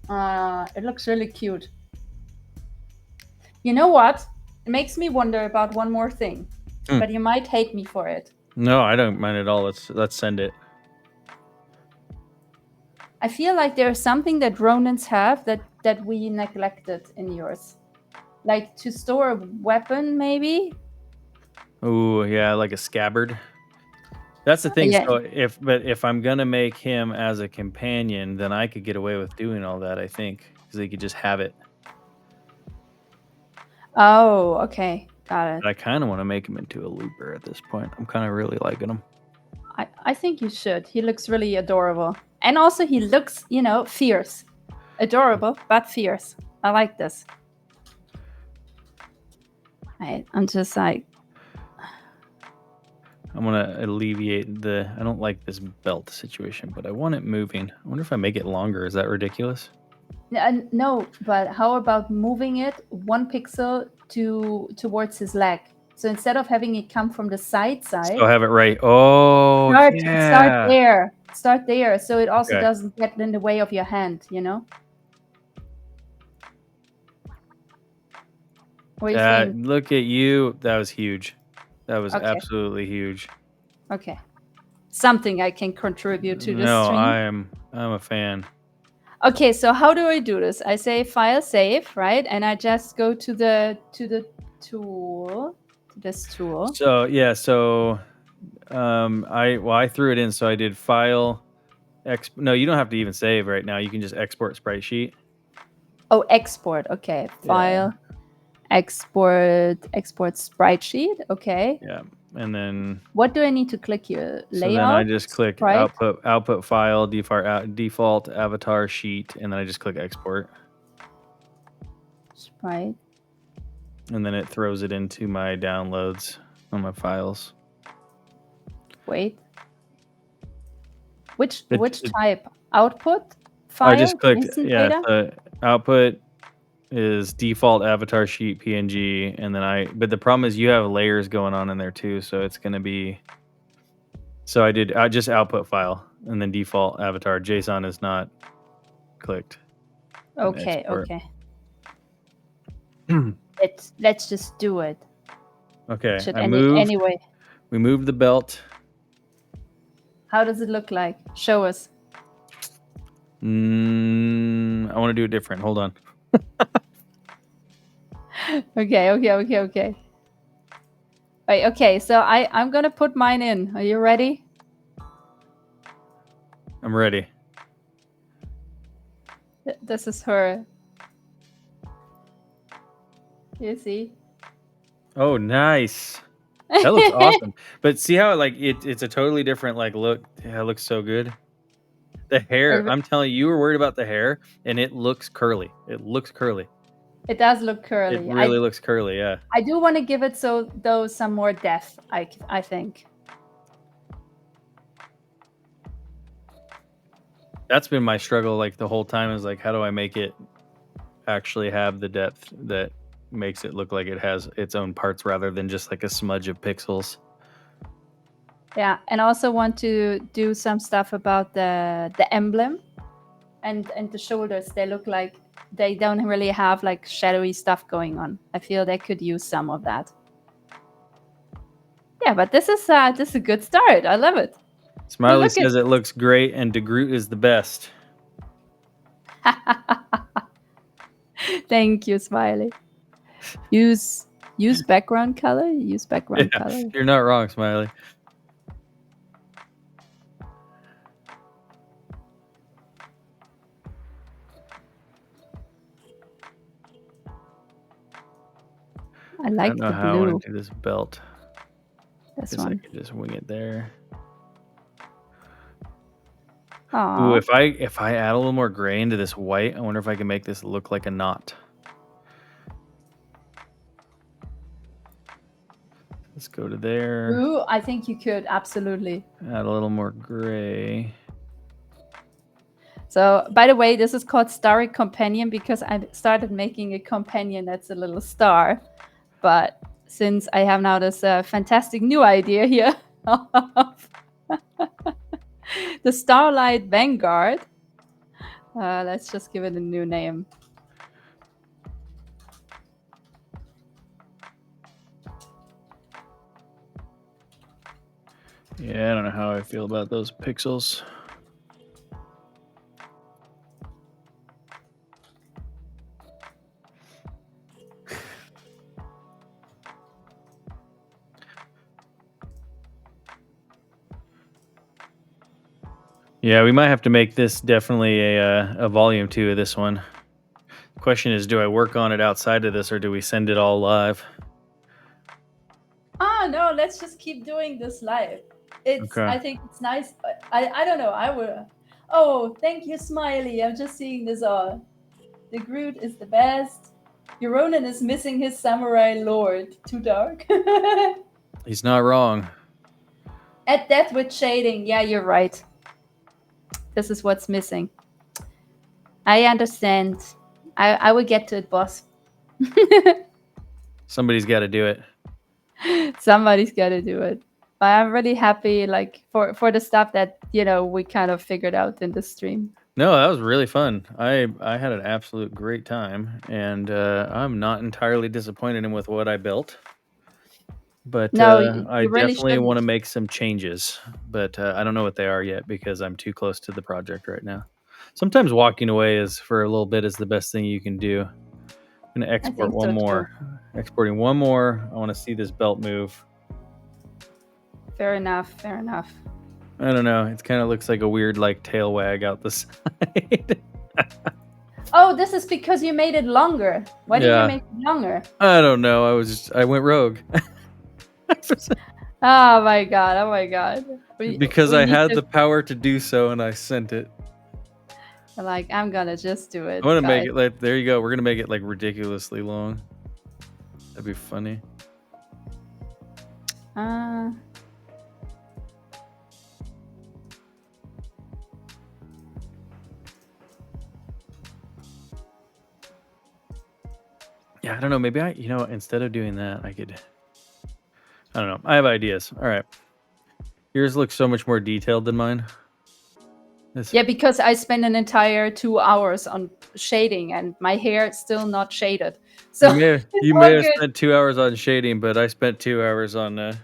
It looks really cute. You know what? It makes me wonder about one more thing, but you might hate me for it. No, I don't mind at all. Let's send it. I feel like there's something that Ronins have that we neglected in yours, like to store a weapon, maybe. Oh yeah, like a scabbard. That's the thing. Yeah. So if I'm gonna make him as a companion, then I could get away with doing all that. I think because they could just have it. Oh, okay, got it. But I kind of want to make him into a looper at this point. I'm kind of really liking him. I think you should. He looks really adorable, and also he looks, fierce, adorable but fierce. I like this. I'm just like, I'm gonna alleviate the. I don't like this belt situation, but I want it moving. I wonder if I make it longer. Is that ridiculous? no, but how about moving it 1 pixel towards his leg? So instead of having it come from the side, So I have it right. start Oh start yeah. there. Start there, so it also Okay. doesn't get in the way of your hand. What do you think? Look at you. That was huge. That was Okay, absolutely huge. okay. Something I can contribute to this No, stream. I'm a fan. Okay, so how do I do this? I say file save, right? And I just go to the tool, to this tool. So yeah, so I threw it in. So I did file. No, you don't have to even save right now. You can just export sprite sheet. Oh, export. Okay, file, export sprite sheet. Okay. Yeah, and then What do I need to click here? so then I Layout, just click sprite. output file default avatar sheet, and then I just click export, Sprite. and then it throws it into my downloads on my files. Wait. Which It- type? Output file? I just clicked Instant yeah. data? output is default avatar sheet PNG, and then but the problem is you have layers going on in there too, so it's going to be. So I just output file and then default avatar. JSON is not clicked. And Okay, export. okay. Let's just do it. Okay, Should I moved. anyway. We moved the belt. How does it look like? Show us. I want to do it different. Hold on. Okay. Wait, okay, so I'm gonna put mine in. Are you ready? I'm ready. This is her. You see? Oh, nice. That looks awesome. But see how it's a totally different look. Yeah, it looks so good. The hair, I'm telling you were worried about the hair, and it looks curly. It looks curly. It does look curly. It really looks curly, yeah. I do want to give it some more depth, I think. That's been my struggle the whole time is how do I make it actually have the depth that makes it look like it has its own parts rather than just a smudge of pixels. Yeah, and I also want to do some stuff about the emblem and the shoulders. They look like they don't really have shadowy stuff going on. I feel they could use some of that. Yeah, but this is a good start. I love it. Smiley says it looks great and DeGroot is the best. Thank you, Smiley. Use background color. Use background color. You're not wrong, Smiley. I like don't know the how blue. I want to do this belt. This one. I could just wing it there. Aww. Ooh, if I add a little more gray into this white, I wonder if I can make this look like a knot. Let's go to there. Ooh, I think you could, absolutely. Add a little more gray. So, by the way, this is called Starry Companion because I started making a companion that's a little star. But since I have now this fantastic new idea here of the Starlight Vanguard, let's just give it a new name. Yeah, I don't know how I feel about those pixels. Yeah, we might have to make this definitely a volume 2 of this one. The question is, do I work on it outside of this or do we send it all live? No, let's just keep doing this live. Okay. I think it's nice. I don't know. I will. Oh, thank you, Smiley. I'm just seeing this all. The Groot is the best. Euronin is missing his samurai lord. Too dark. He's not wrong. Add that with shading. Yeah, you're right. This is what's missing. I understand. I will get to it, boss. Somebody's got to do it. Somebody's got to do it. But I'm really happy, for the stuff that we kind of figured out in the stream. No, that was really fun. I had an absolute great time, and I'm not entirely disappointed with what I built. But no, I really definitely want to make some changes, but I don't know what they are yet because I'm too close to the project right now. Sometimes walking away for a little bit is the best thing you can do. I'm going to export one more. Too. Exporting one more. I want to see this belt move. Fair enough. I don't know. It kind of looks like a weird tail wag out the side. Oh, this is because you made it longer. Why did you make it longer? I don't know. I went rogue. Oh my god. Because I had the power to do so and I sent it. I'm gonna just do it. I want to make it there you go. We're gonna make it ridiculously long. That'd be funny. Yeah, I don't know. Maybe instead of doing that, I don't know. I have ideas. All right. Yours looks so much more detailed than mine. Yeah, because I spent an entire 2 hours on shading and my hair is still not shaded. So it's You all may have good. spent 2 hours on shading, but I spent 2 hours on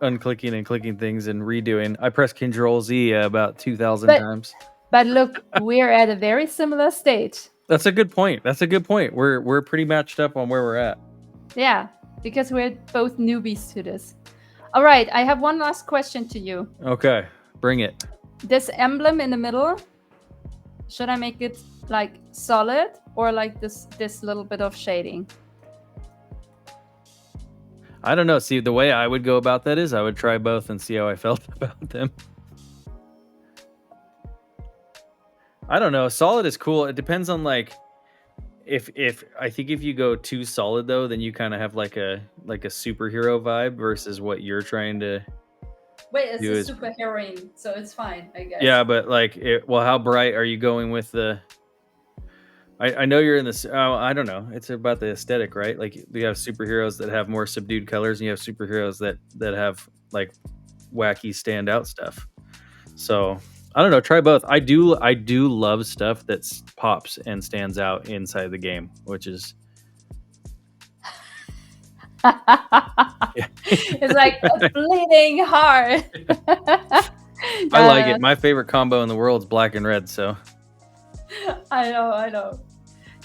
unclicking and clicking things and redoing. I pressed Control Z about 2,000 times. But look, we're at a very similar stage. That's a good point. We're pretty matched up on where we're at. Yeah, because we're both newbies to this. All right, I have one last question to you. Okay, bring it. This emblem in the middle, should I make it like solid or like this little bit of shading? I don't know. See, the way I would go about that is I would try both and see how I felt about them. I don't know. Solid is cool. It depends on like if I think if you go too solid though, then you kind of have like a superhero vibe versus what you're trying to Wait, it's do a is superheroine, so it's fine, I guess. yeah, but like well, how bright are you going with the I know you're in this. Oh, I don't know. It's about the aesthetic, right? Like you have superheroes that have more subdued colors, and you have superheroes that have like wacky standout stuff. So I don't know. Try both. I do love stuff that pops and stands out inside the game, which is It's like a bleeding heart. I like it. My favorite combo in the world is black and red. So I know.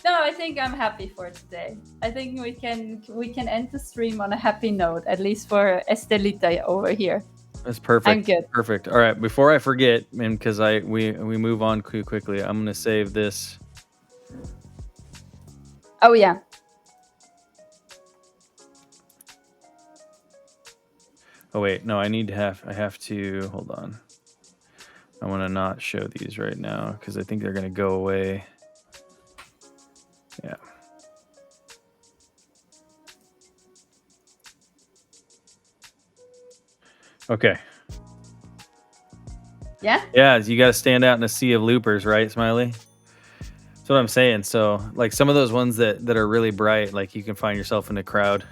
No, I think I'm happy for today. I think we can end the stream on a happy note, at least for Estelita over here. that's perfect. I'm good. Perfect. All right. Before I forget, and because we move on quickly, I'm gonna save this. Oh yeah. Oh wait, no, I have to hold on. I want to not show these right now because I think they're gonna go away. Yeah. Okay. Yeah? Yeah, you got to stand out in a sea of loopers, right, Smiley? That's what I'm saying. So, like some of those ones that are really bright, like you can find yourself in a crowd.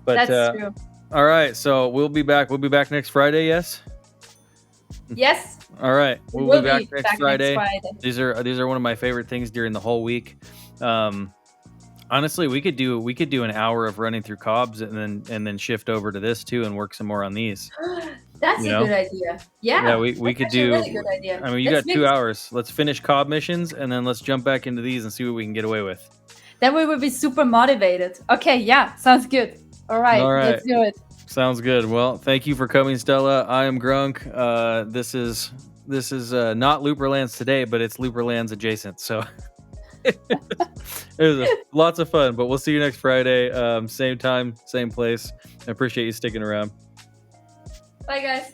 But That's true. All right, so we'll be back. We'll be back next Friday. Yes. Yes. All right, we'll be back next Friday. Friday. These are one of my favorite things during the whole week. Honestly, we could do an hour of running through cobs and then shift over to this too and work some more on these. That's a good idea. Yeah, we could do. A really good idea. I mean, you got 2 hours. Let's finish cob missions and then let's jump back into these and see what we can get away with. Then we will be super motivated. Okay, yeah, sounds good. All right, let's do it. Sounds good. Well, thank you for coming, Stella. I am Grunk. This is not LooperLands today, but it's LooperLands adjacent. So it was lots of fun. But we'll see you next Friday, same time, same place. I appreciate you sticking around. Bye, guys.